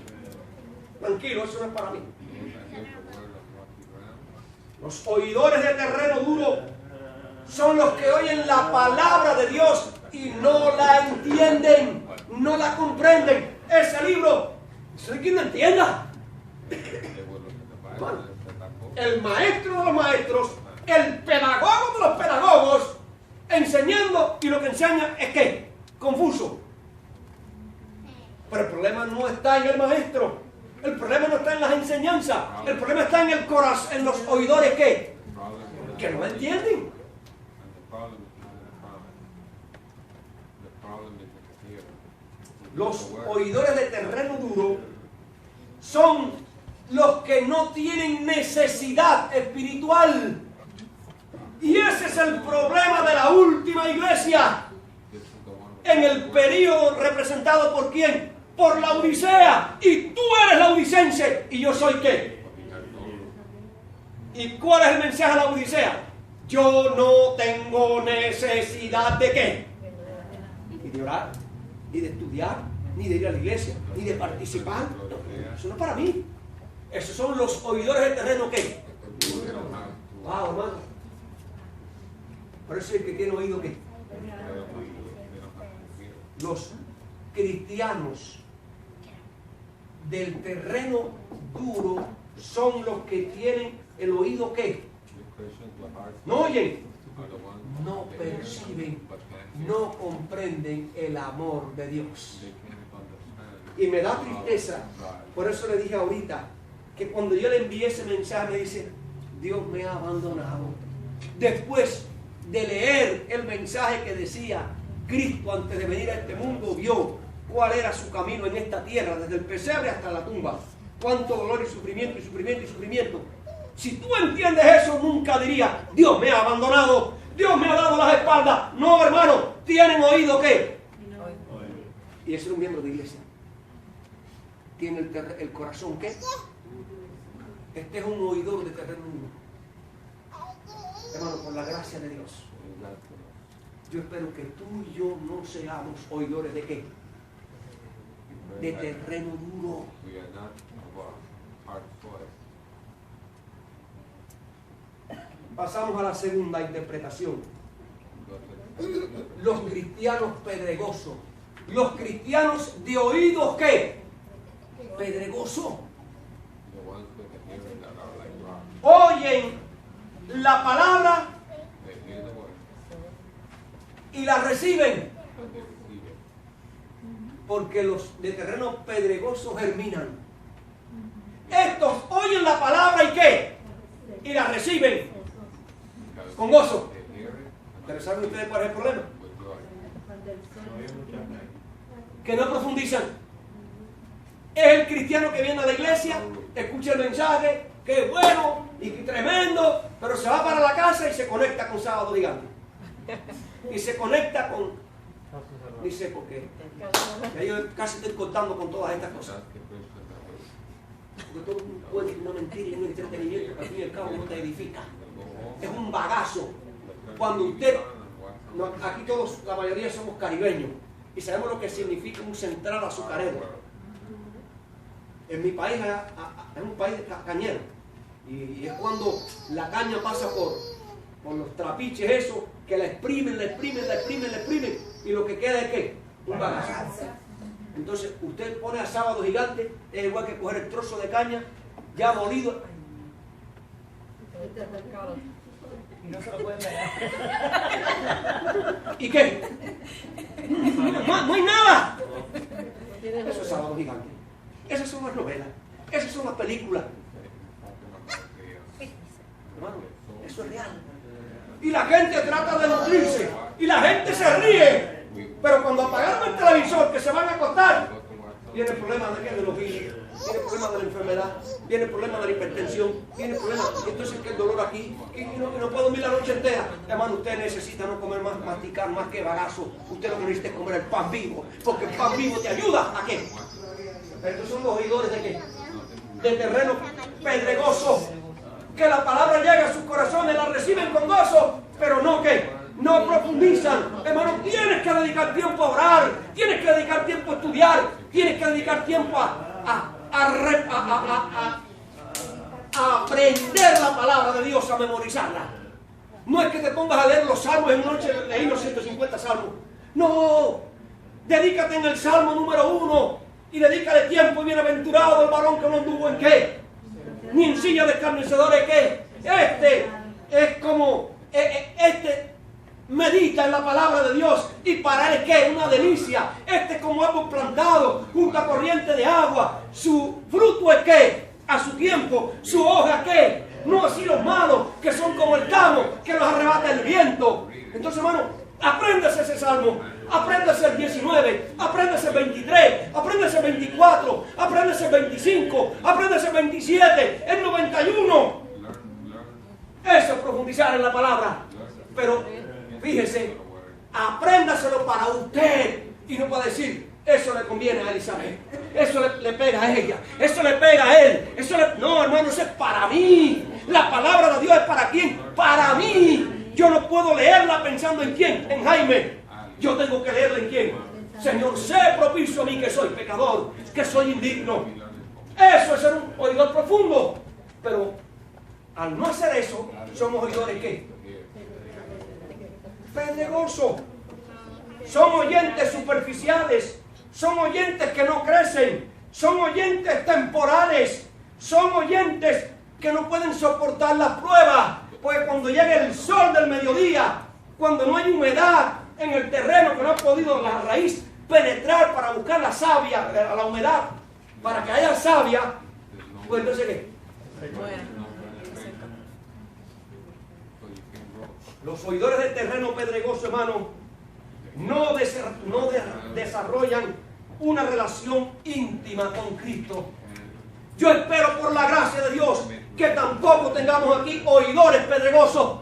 Tranquilo, eso no es para mí. Los oidores de terreno duro son los que oyen la palabra de Dios y no la entienden, no la comprenden. Ese libro, ¿soy quien lo entienda? Bueno, el maestro de los maestros, el pedagogo de los pedagogos, enseñando, y lo que enseña es ¿qué? Confuso. Pero el problema no está en el maestro. El problema no está en las enseñanzas. El problema está en el corazón, en los oidores ¿qué? Que no entienden. Los oidores de terreno duro son los que no tienen necesidad espiritual. Y ese es el problema de la última iglesia. En el período representado por ¿quién? Por la Odisea. Y tú eres la odicense. ¿Y yo soy qué? ¿Y cuál es el mensaje de la Odisea? Yo no tengo necesidad de ¿qué? Ni de orar, ni de estudiar, ni de ir a la iglesia, ni de participar. Eso no es para mí. Esos son los oidores del terreno, ¿qué? Wow, hermano. Por eso el que tiene oído, ¿qué? Los cristianos del terreno duro son los que tienen el oído, ¿qué? No oyen, no perciben, no comprenden el amor de Dios. Y me da tristeza, por eso le dije ahorita, que cuando yo le envié ese mensaje me dice, Dios me ha abandonado. Después de leer el mensaje que decía, Cristo antes de venir a este mundo vio cuál era su camino en esta tierra, desde el pesebre hasta la tumba. Cuánto dolor y sufrimiento y sufrimiento y sufrimiento. Si tú entiendes eso, nunca dirías, Dios me ha abandonado, Dios me ha dado las espaldas. No, hermano, ¿tienen oído qué? Y ese es un miembro de iglesia. ¿Tiene el corazón qué? Este es un oidor de terreno duro. Hermano, por la gracia de Dios, yo espero que tú y yo no seamos oidores de qué? De terreno duro. Pasamos a la segunda interpretación. Los cristianos pedregosos. Los cristianos de oídos ¿qué? Pedregoso. Oyen la palabra y la reciben. Porque los de terreno pedregoso germinan. Estos oyen la palabra y ¿qué? Y la reciben con gozo. ¿Pero saben ustedes cuál es el problema? Que no profundizan. Es el cristiano que viene a la iglesia, escucha el mensaje, que bueno y que tremendo, pero se va para la casa y se conecta con Sábado Gigante. Y se conecta con... Ni sé por qué. Ya yo casi estoy contando con todas estas cosas. Porque todo un cuento y una mentira y un entretenimiento que al fin y al cabo no te edifica. Es un bagazo. Cuando usted... No, aquí todos, la mayoría somos caribeños y sabemos lo que significa un central azucarero. En mi país es un país cañero y es cuando la caña pasa por los trapiches esos que la exprimen y lo que queda es ¿qué? Un bagazo. Entonces usted pone a Sábado Gigante, es igual que coger el trozo de caña ya molido. Y no se lo pueden dar. ¿Y qué? No hay nada. Eso es Sábado Gigante. Esas son las novelas, esas son las películas. Hermano, eso es real. Y la gente trata de nutrirse, y la gente se ríe. Pero cuando apagaron el televisor, que se van a acostar, viene el problema de los virus, viene el problema de la enfermedad, viene el problema de la hipertensión, viene el problema, entonces que el dolor aquí, y no puedo dormir la noche entera. Hermano, usted necesita no comer más, masticar más que bagazo. Usted lo que necesita es comer el pan vivo, porque el pan vivo te ayuda ¿a qué? Estos son los oidores de qué? De terreno pedregoso. Que la palabra llega a sus corazones, la reciben con gozo, pero no ¿qué? No profundizan. Hermano, tienes que dedicar tiempo a orar, tienes que dedicar tiempo a estudiar, tienes que dedicar tiempo a aprender la palabra de Dios, a memorizarla. No es que te pongas a leer los salmos en una noche, leí los 150 salmos. No, dedícate en el salmo número 1 y dedícale tiempo. Y bienaventurado el varón que no anduvo en qué, ni en silla de escarnecedores. ¿Qué? Este es como este medita en la palabra de Dios y para él ¿qué? Una delicia. Este es como árbol plantado junto a corriente de agua. Su fruto es ¿qué? A su tiempo. Su hoja ¿qué? No así los malos, que son como el tamo que los arrebata el viento. Entonces, hermano, apréndase ese salmo, apréndase el 19, apréndase el 23, apréndase el 24, apréndase el 25, apréndase el 27, el 91. Eso es profundizar en la palabra. Pero fíjese, apréndaselo para usted y no para decir, eso le conviene a Elizabeth, eso le pega a ella, eso le pega a él, no, hermano, eso es para mí. La palabra de Dios es para quién, para mí. Yo no puedo leerla pensando en quién, en Jaime. Yo tengo que leerla en quién. Señor, sé propicio a mí que soy pecador, que soy indigno. Eso es ser un oidor profundo. Pero al no hacer eso, somos oidores ¿qué? Pedregosos. Son oyentes superficiales. Son oyentes que no crecen. Son oyentes temporales. Son oyentes que no pueden soportar las pruebas. Porque cuando llega el sol del mediodía, cuando no hay humedad en el terreno, que no ha podido la raíz penetrar para buscar la savia, la humedad, para que haya savia, pues entonces ¿qué? Los oidores del terreno pedregoso, hermano, no desarrollan una relación íntima con Cristo. Yo espero por la gracia de Dios que tampoco tengamos aquí oidores pedregosos.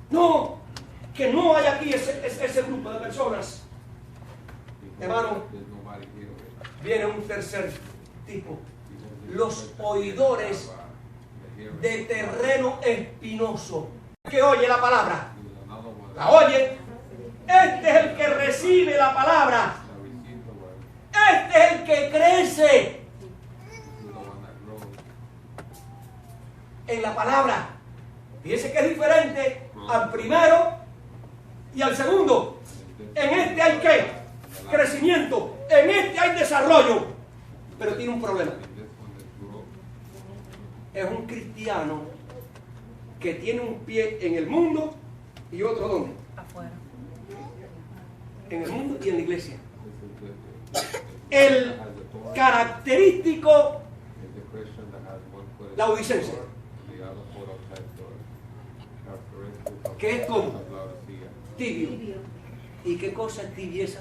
No, que no haya aquí ese grupo de personas. Hermano, viene un tercer tipo. Los oidores de terreno espinoso. Que oye la palabra. La oye. Este es el que recibe la palabra. Este es el que crece en la palabra. Fíjense que es diferente al primero y al segundo. En este hay ¿qué? Crecimiento. En este hay desarrollo. Pero tiene un problema. Es un cristiano que tiene un pie en el mundo y otro ¿dónde? Afuera. En el mundo y en la iglesia. El característico laodicense, que es como tibio. ¿Y qué cosa es tibieza?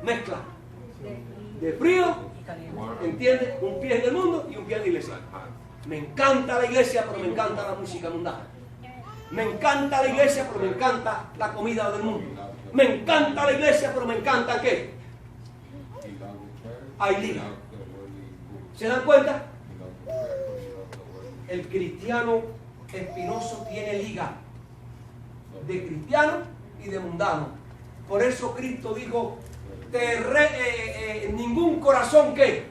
Mezcla de frío, ¿entiendes? Un pie en el mundo y un pie en la iglesia. Me encanta la iglesia, pero me encanta la música mundana. Me encanta la iglesia, pero me encanta la comida del mundo. Me encanta la iglesia, pero me encanta ¿qué? Hay liga. ¿Se dan cuenta? El cristiano espinoso tiene liga de cristiano y de mundano. Por eso Cristo dijo, ningún corazón que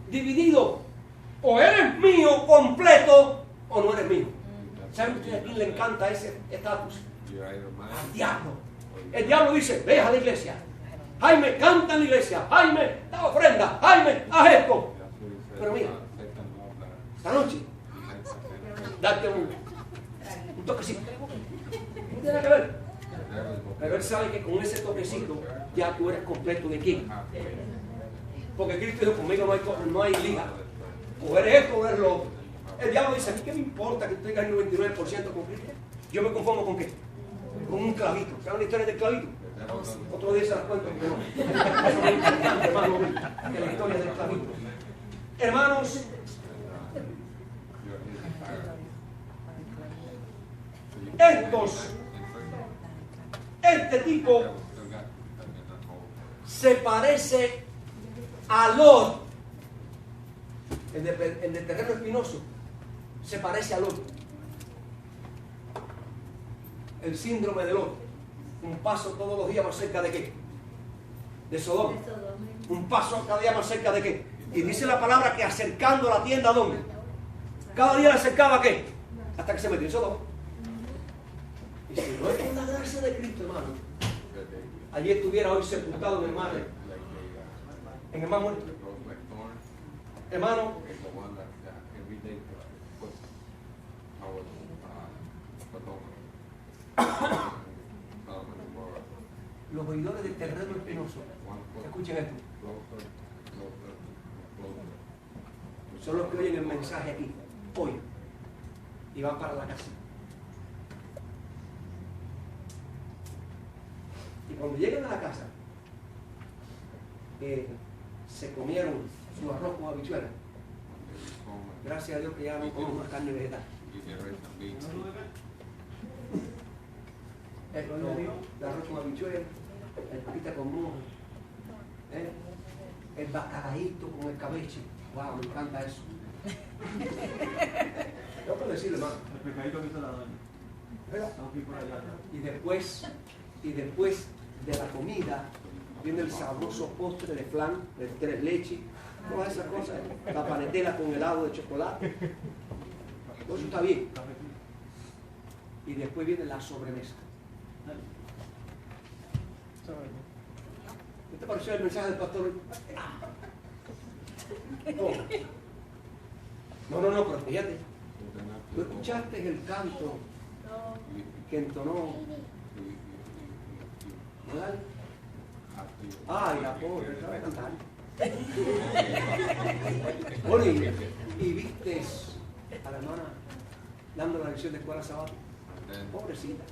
dividido, o eres mío completo o no eres mío. ¿Saben ustedes a quién le encanta ese estatus? Al diablo. El diablo dice, ve a la iglesia. Jaime, canta en la iglesia. Jaime, da ofrenda. Jaime, haz esto. Pero mira, esta noche, date un toquecito. No tiene nada que ver. Pero él sabe que con ese toquecito ya tú eres completo de quién. Porque Cristo dijo, conmigo no hay liga. O eres esto o eres lo otro. El diablo dice, ¿a mí qué me importa que tú tengas el 99% con Cristo? Yo me conformo con qué? Con un clavito. ¿Saben la historia del clavito? Otro día se las cuento, pero no. Eso es muy importante, hermano, que la historia del clavito. Hermanos, este tipo se parece a Lot, el de terreno espinoso, se parece a Lot. El síndrome de Lot. Un paso todos los días más cerca de qué? De Sodoma. Un paso cada día más cerca de qué? Y dice la palabra que acercando la tienda, ¿a dónde? Cada día le acercaba ¿a qué? Hasta que se metió en Sodoma. Y si no es por la gracia de Cristo, hermano, allí estuviera hoy sepultado en el mar. En el mar muerto. Hermano, los oidores del terreno espinoso, escuchen esto, son los que oyen el mensaje aquí, hoy, y van para la casa. Y cuando llegan a la casa, se comieron su arroz con habichuelas. Gracias a Dios que ya no comemos más carne vegetal. Esto, el arroz con habichuelas, el pita con mojo, el bacalaíto con el cabeche. Wow, me encanta eso. Yo puedo decirle, hermano. El pecadito que hizo la doña. ¿Verdad? Estamos aquí por allá. Y después de la comida, viene el sabroso postre de flan, de tres leches, todas esas cosas, la panetela con helado de chocolate. Todo eso está bien. Y después viene la sobremesa. ¿Qué te pareció el mensaje del pastor? No, pero fíjate. ¿Tú escuchaste el canto que entonó? ¿Verdad? Ay, la pobre, sabe cantar. Bueno, y viste a la hermana dando la lección de escuela sabática. Pobrecita.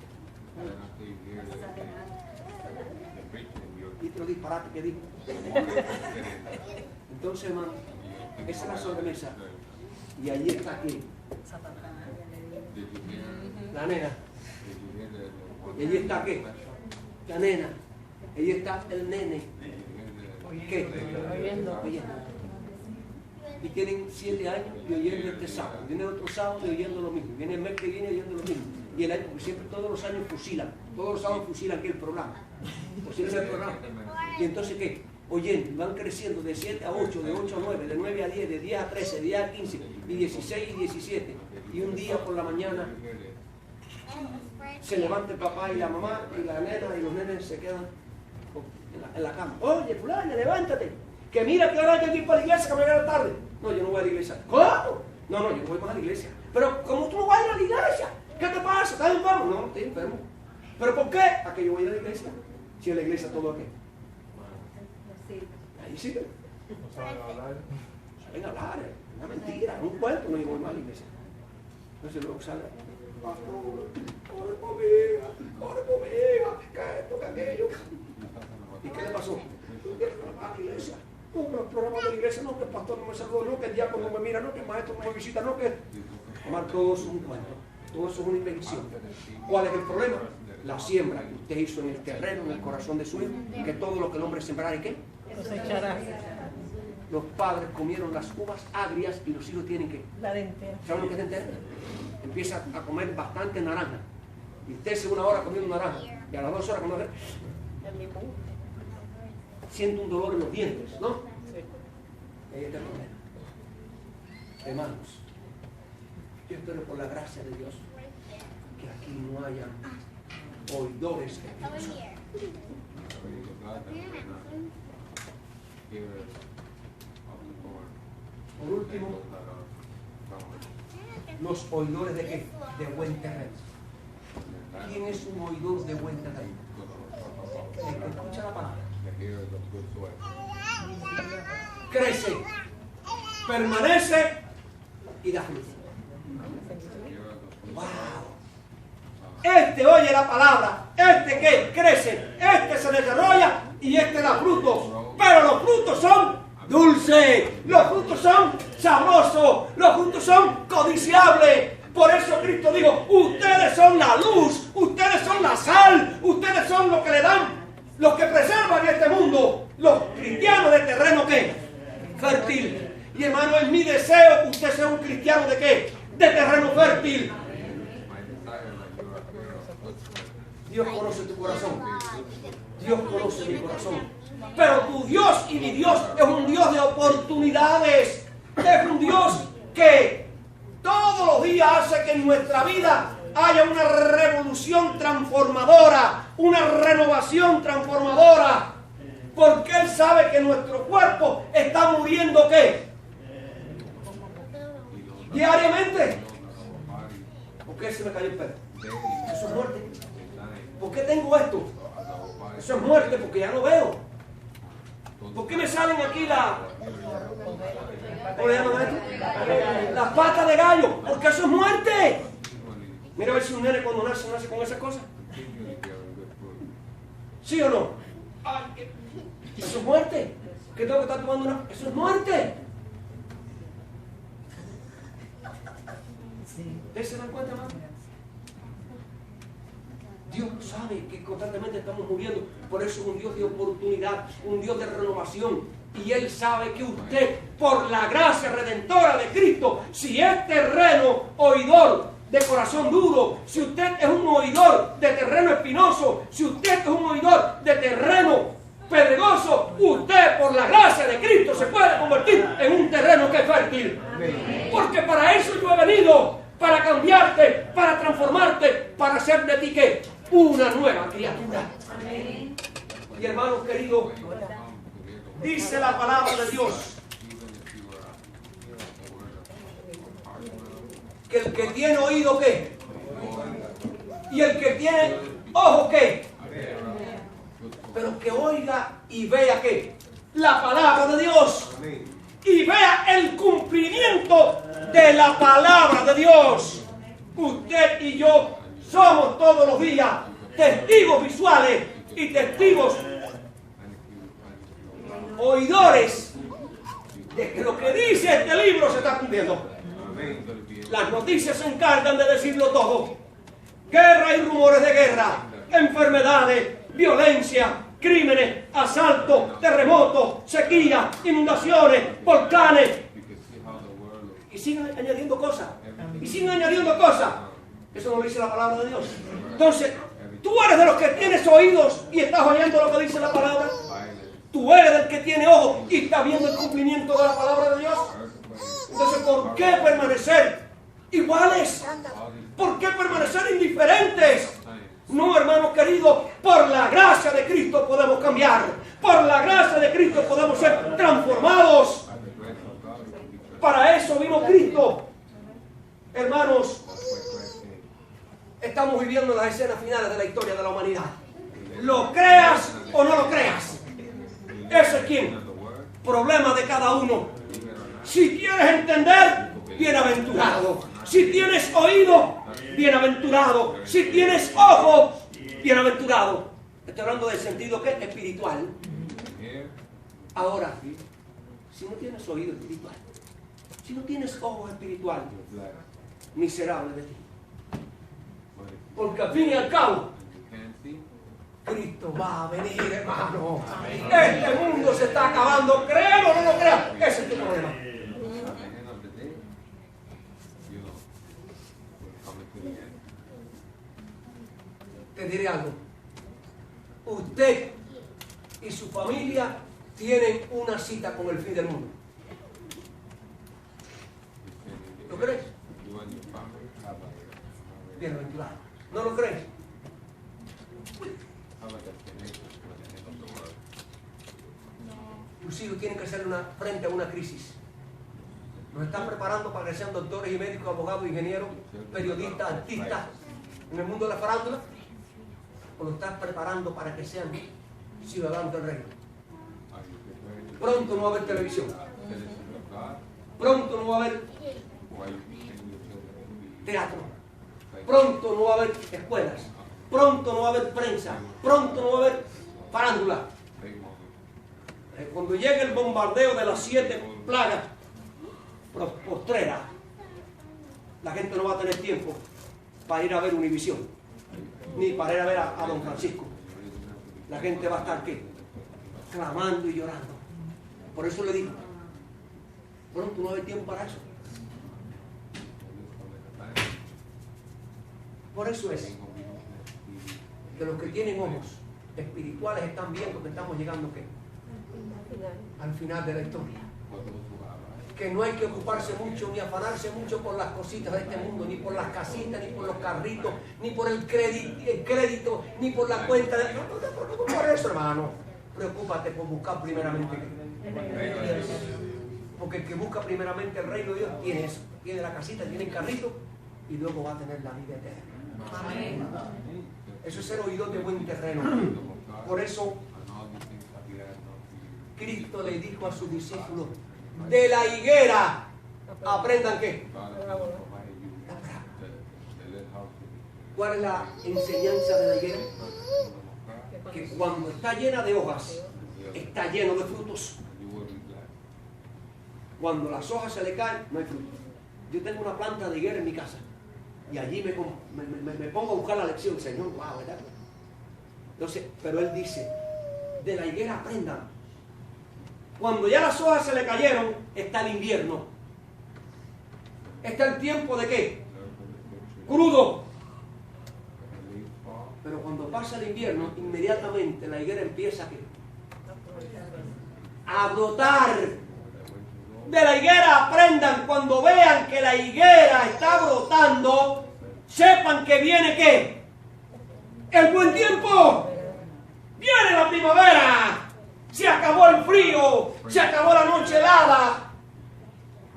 Y te lo disparate que dijo. Entonces, hermano, esa es la sobremesa. Y allí está aquí la nena. Y allí está aquí la nena. Allí está el nene. ¿Qué? Oyendo. Y tienen 7 años y oyendo este sábado. Viene otro sábado y oyendo lo mismo. Viene el mes que viene oyendo lo mismo. Y el año, porque siempre todos los años fusilan. Todos los sábados fusilan aquí el programa. Fusilan el programa. Y entonces, ¿qué? Oyendo, van creciendo de 7 a 8, de 8 a 9, de 9 a 10, de 10 a 13, de 10 a 15, y 16 y 17. Y un día por la mañana se levanta el papá y la mamá y la nena y los nenes se quedan en la cama. Oye, fulana, levántate. Que mira que ahora hay que ir para la iglesia, que me voy a la tarde. No, yo no voy a la iglesia. ¿Cómo? No, yo no voy más a la iglesia. Pero, ¿cómo tú no vas a ir a la iglesia? ¿Qué te pasa? ¿Estás enfermo? No, estoy enfermo. ¿Pero por qué? A que yo voy a ir a la iglesia. Si en la iglesia todo aquí. Ahí sí. No saben hablar. Saben hablar, una mentira, un cuento, no yo voy más a la iglesia. Entonces luego sale, pastor, ore por mi hija, que esto, que aquello. ¿Y qué le pasó? A la iglesia. No, los programas de la iglesia, no, que el pastor no me saludó, no, que el diácono no me mira, no, que el maestro no me visita, no, que... Tomar todo eso es un cuento, todo eso es una invención. ¿Cuál es el problema? La siembra que usted hizo en el terreno, en el corazón de su hijo, que todo lo que el hombre sembrara, ¿y qué? Cosechará. Los padres comieron las uvas agrias y los hijos tienen que... La dentera. ¿Saben lo que es entera? Empieza a comer bastante naranja. Y usted hace 1 hora comiendo naranja. Y a las 2 horas comiendo... Siente un dolor en los dientes, ¿no? Sí. Ahí está el problema. Hermanos, yo espero por la gracia de Dios que aquí no haya oidores espirituales. Por último, los oidores de qué? De buen terreno. ¿Quién es un oidor de buen terreno? El que escucha la palabra. Crece, permanece y da fruto. ¡Wow! Este oye la palabra, este que crece, este se desarrolla y este da frutos. Pero los frutos son dulces, los frutos son sabrosos, los frutos son codiciables. Por eso Cristo dijo, ustedes son la luz, ustedes son la sal, ustedes son los que le dan, los que preservan este mundo, los cristianos de terreno ¿qué? Fértil. Y hermano, es mi deseo que usted sea un cristiano de qué? De terreno fértil. Dios conoce tu corazón. Dios conoce mi corazón. Pero tu Dios y mi Dios es un Dios de oportunidades. Es un Dios que todos los días hace que en nuestra vida haya una revolución transformadora, una renovación transformadora. Porque Él sabe que nuestro cuerpo está muriendo ¿qué? Diariamente. ¿Por qué se me cayó el pelo? Eso es muerte. ¿Por qué tengo esto? Eso es muerte porque ya no veo. ¿Por qué me salen aquí las patas de gallo? Porque eso es muerte. Mira a ver si un nene cuando nace con esas cosas. ¿Sí o no? Eso es muerte. ¿Qué tengo que estar tomando una? Eso es muerte. ¿Ustedes se dan cuenta, hermano? Dios sabe que constantemente estamos muriendo. Por eso es un Dios de oportunidad, un Dios de renovación. Y Él sabe que usted, por la gracia redentora de Cristo, si es terreno oidor de corazón duro, si usted es un oidor de terreno espinoso, si usted es un oidor de terreno pedregoso, usted por la gracia de Cristo se puede convertir en un terreno que es fértil. Porque para eso yo he venido, para cambiarte, para transformarte, para hacer de ti ¿qué? Una nueva criatura. Y hermanos queridos, dice la palabra de Dios que el que tiene oído ¿qué? Y el que tiene ojo ¿qué? Pero que oiga y vea ¿qué? La palabra de Dios. Y vea el cumplimiento de la palabra de Dios. Usted y yo somos todos los días testigos visuales y testigos oidores de que lo que dice este libro se está cumpliendo. Las noticias se encargan de decirlo todo. Guerra y rumores de guerra, enfermedades, violencia, crímenes, asaltos, terremotos, sequía, inundaciones, volcanes. Y siguen añadiendo cosas. Y siguen añadiendo cosas. Eso no lo dice la palabra de Dios. Entonces, tú eres de los que tienes oídos y estás oyendo lo que dice la palabra. Tú eres del que tiene ojos y está viendo el cumplimiento de la palabra de Dios. Entonces, ¿por qué permanecer iguales? ¿Por qué permanecer indiferentes? No, hermanos queridos, por la gracia de Cristo podemos cambiar. Por la gracia de Cristo podemos ser transformados. Para eso vino Cristo. Hermanos, estamos viviendo las escenas finales de la historia de la humanidad. Lo creas o no lo creas. Ese es quien. Problema de cada uno. Si quieres entender, bienaventurado. Si tienes oído, bienaventurado. Si tienes ojo, bienaventurado. Estoy hablando del sentido ¿qué? Espiritual. Ahora, si no tienes oído espiritual, si no tienes ojo espiritual, miserable de ti. Porque al fin y al cabo, Cristo va a venir, hermano. Este mundo se está acabando. Créelo o no lo creas. Ese es tu problema. Te diré algo. Usted y su familia tienen una cita con el fin del mundo. ¿Lo crees? Bienaventurado. ¿No lo crees? Tus hijos tienen que hacer frente a una crisis. Nos están preparando para que sean doctores y médicos, abogados, ingenieros, periodistas, artistas en el mundo de la farándula. O lo estás preparando para que sean ciudadanos del reino. Pronto no va a haber televisión. Pronto no va a haber teatro. Pronto no va a haber escuelas. Pronto no va a haber prensa. Pronto no va a haber farándula. Cuando llegue el bombardeo de las 7 plagas postreras, la gente no va a tener tiempo para ir a ver Univisión, ni para ir a ver a Don Francisco. La gente va a estar ¿qué? Clamando y llorando. Por eso le digo, pronto no va a haber tiempo para eso. Por eso es que los que tienen ojos espirituales están viendo que estamos llegando ¿qué? Al final de la historia. Que no hay que ocuparse mucho ni afanarse mucho por las cositas de este mundo, ni por las casitas, ni por los carritos, ni por el crédito, ni por la cuenta de... No te preocupes por eso, hermano. Preocúpate por buscar primeramente. Porque el que busca primeramente el reino de Dios tiene eso. Tiene la casita, tiene el carrito y luego va a tener la vida eterna. Amén. Eso es ser oidor de buen terreno. Por eso Cristo le dijo a sus discípulos, de la higuera aprendan ¿qué? ¿Cuál es la enseñanza de la higuera? Que cuando está llena de hojas, está lleno de frutos. Cuando las hojas se le caen, no hay fruto. Yo tengo una planta de higuera en mi casa y allí me pongo a buscar la lección, Señor, wow, ¿verdad? Entonces, pero Él dice, de la higuera aprendan. Cuando ya las hojas se le cayeron, está el invierno. Está el tiempo de ¿qué? Crudo. Pero cuando pasa el invierno, inmediatamente la higuera empieza ¿qué? a brotar. De la higuera aprendan, cuando vean que la higuera está brotando, sepan que viene ¿qué? El buen tiempo. Viene la primavera. Se acabó el frío, se acabó la noche helada.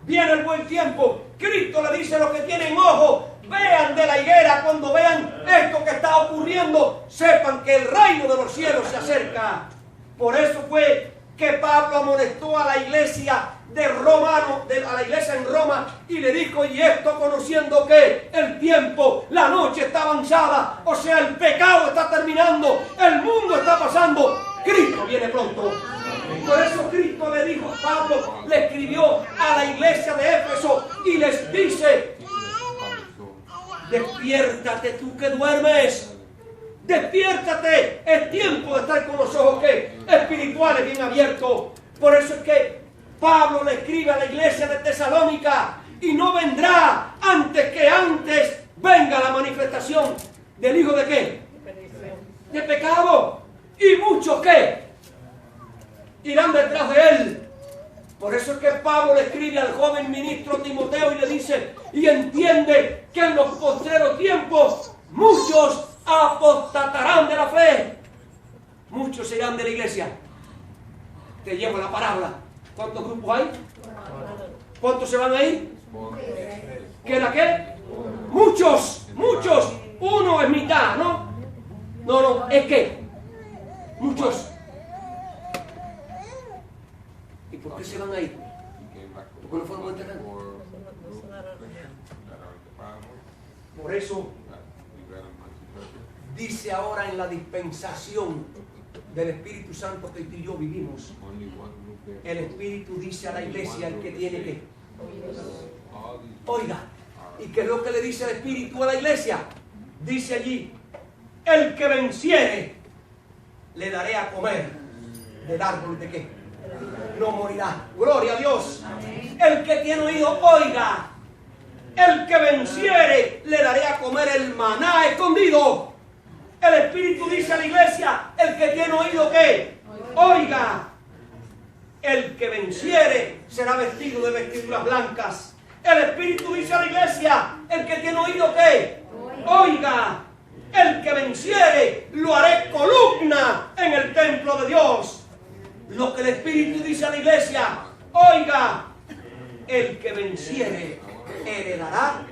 Viene el buen tiempo. Cristo le dice a los que tienen ojos, vean de la higuera, cuando vean esto que está ocurriendo, sepan que el reino de los cielos se acerca. Por eso fue que Pablo amonestó a la iglesia de Romano, a la iglesia en Roma, y le dijo, y esto conociendo que el tiempo, la noche está avanzada, o sea, el pecado está terminando, el mundo está pasando, Cristo viene pronto. Por eso Cristo le dijo, Pablo le escribió a la iglesia de Éfeso y les dice, despiértate tú que duermes. Despiértate, es tiempo de estar con los ojos ¿qué? Espirituales bien abiertos. Por eso es que Pablo le escribe a la iglesia de Tesalónica, y no vendrá antes venga la manifestación del hijo de ¿qué? De pecado. Y muchos ¿qué? Irán detrás de él. Por eso es que Pablo le escribe al joven ministro Timoteo y le dice, y entiende que en los postreros tiempos muchos apostatarán de la fe. Muchos se irán de la iglesia. Te llevo la parábola. ¿Cuántos grupos hay? ¿Cuántos se van a ir? ¿Queda qué? Muchos, muchos. Uno es mitad, ¿no? No, es que muchos. ¿Y por qué se van a ir? ¿Porque no fueron enterrados? Por eso dice ahora en la dispensación del Espíritu Santo que tú y yo vivimos, el Espíritu dice a la iglesia, el que tiene que oiga. ¿Y qué es lo que le dice el Espíritu a la iglesia? Dice allí, el que venciere le daré a comer del árbol de qué, no morirá. Gloria a Dios. El que tiene oído, oiga. El que venciere le daré a comer el maná escondido. El Espíritu dice a la iglesia, el que tiene oído, ¿qué? Oiga. El que venciere será vestido de vestiduras blancas. El Espíritu dice a la iglesia, el que tiene oído, ¿qué? Oiga. El que venciere lo haré columna en el templo de Dios. Lo que el Espíritu dice a la iglesia, oiga. El que venciere heredará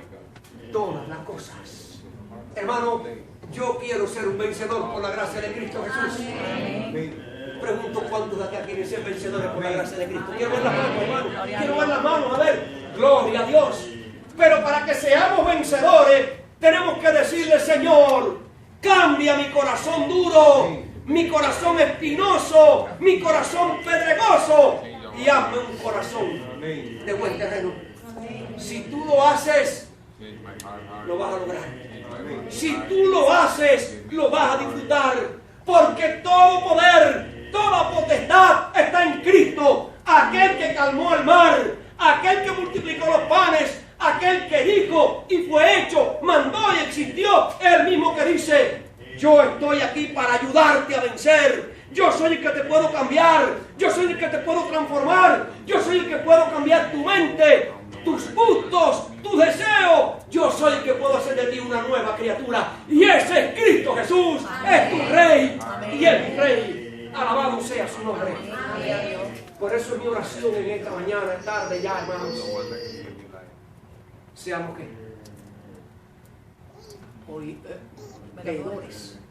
todas las cosas. Hermano, yo quiero ser un vencedor por la gracia de Cristo Jesús. Pregunto cuántos de acá quieren ser vencedores por la gracia de Cristo. Quiero ver las manos, hermano. Quiero ver las manos, a ver. Gloria a Dios. Pero para que seamos vencedores, tenemos que decirle, Señor, cambia mi corazón duro, mi corazón espinoso, mi corazón pedregoso, y hazme un corazón de buen terreno. Si tú lo haces, lo vas a lograr. Si tú lo haces, lo vas a disfrutar. Porque todo poder, toda potestad está en Cristo. Aquel que calmó el mar, aquel que multiplicó los panes, aquel que dijo y fue hecho, mandó y existió, el mismo que dice, yo estoy aquí para ayudarte a vencer. Yo soy el que te puedo cambiar, yo soy el que te puedo transformar, yo soy el que puedo cambiar tu mente, tus gustos, tus deseos. Yo soy el que puedo hacer de ti una nueva criatura. Y ese es Cristo Jesús, es tu Rey y es mi Rey. Alabado sea su nombre. Por eso es mi oración en esta mañana, tarde ya, hermanos. Seamos que hoy veedores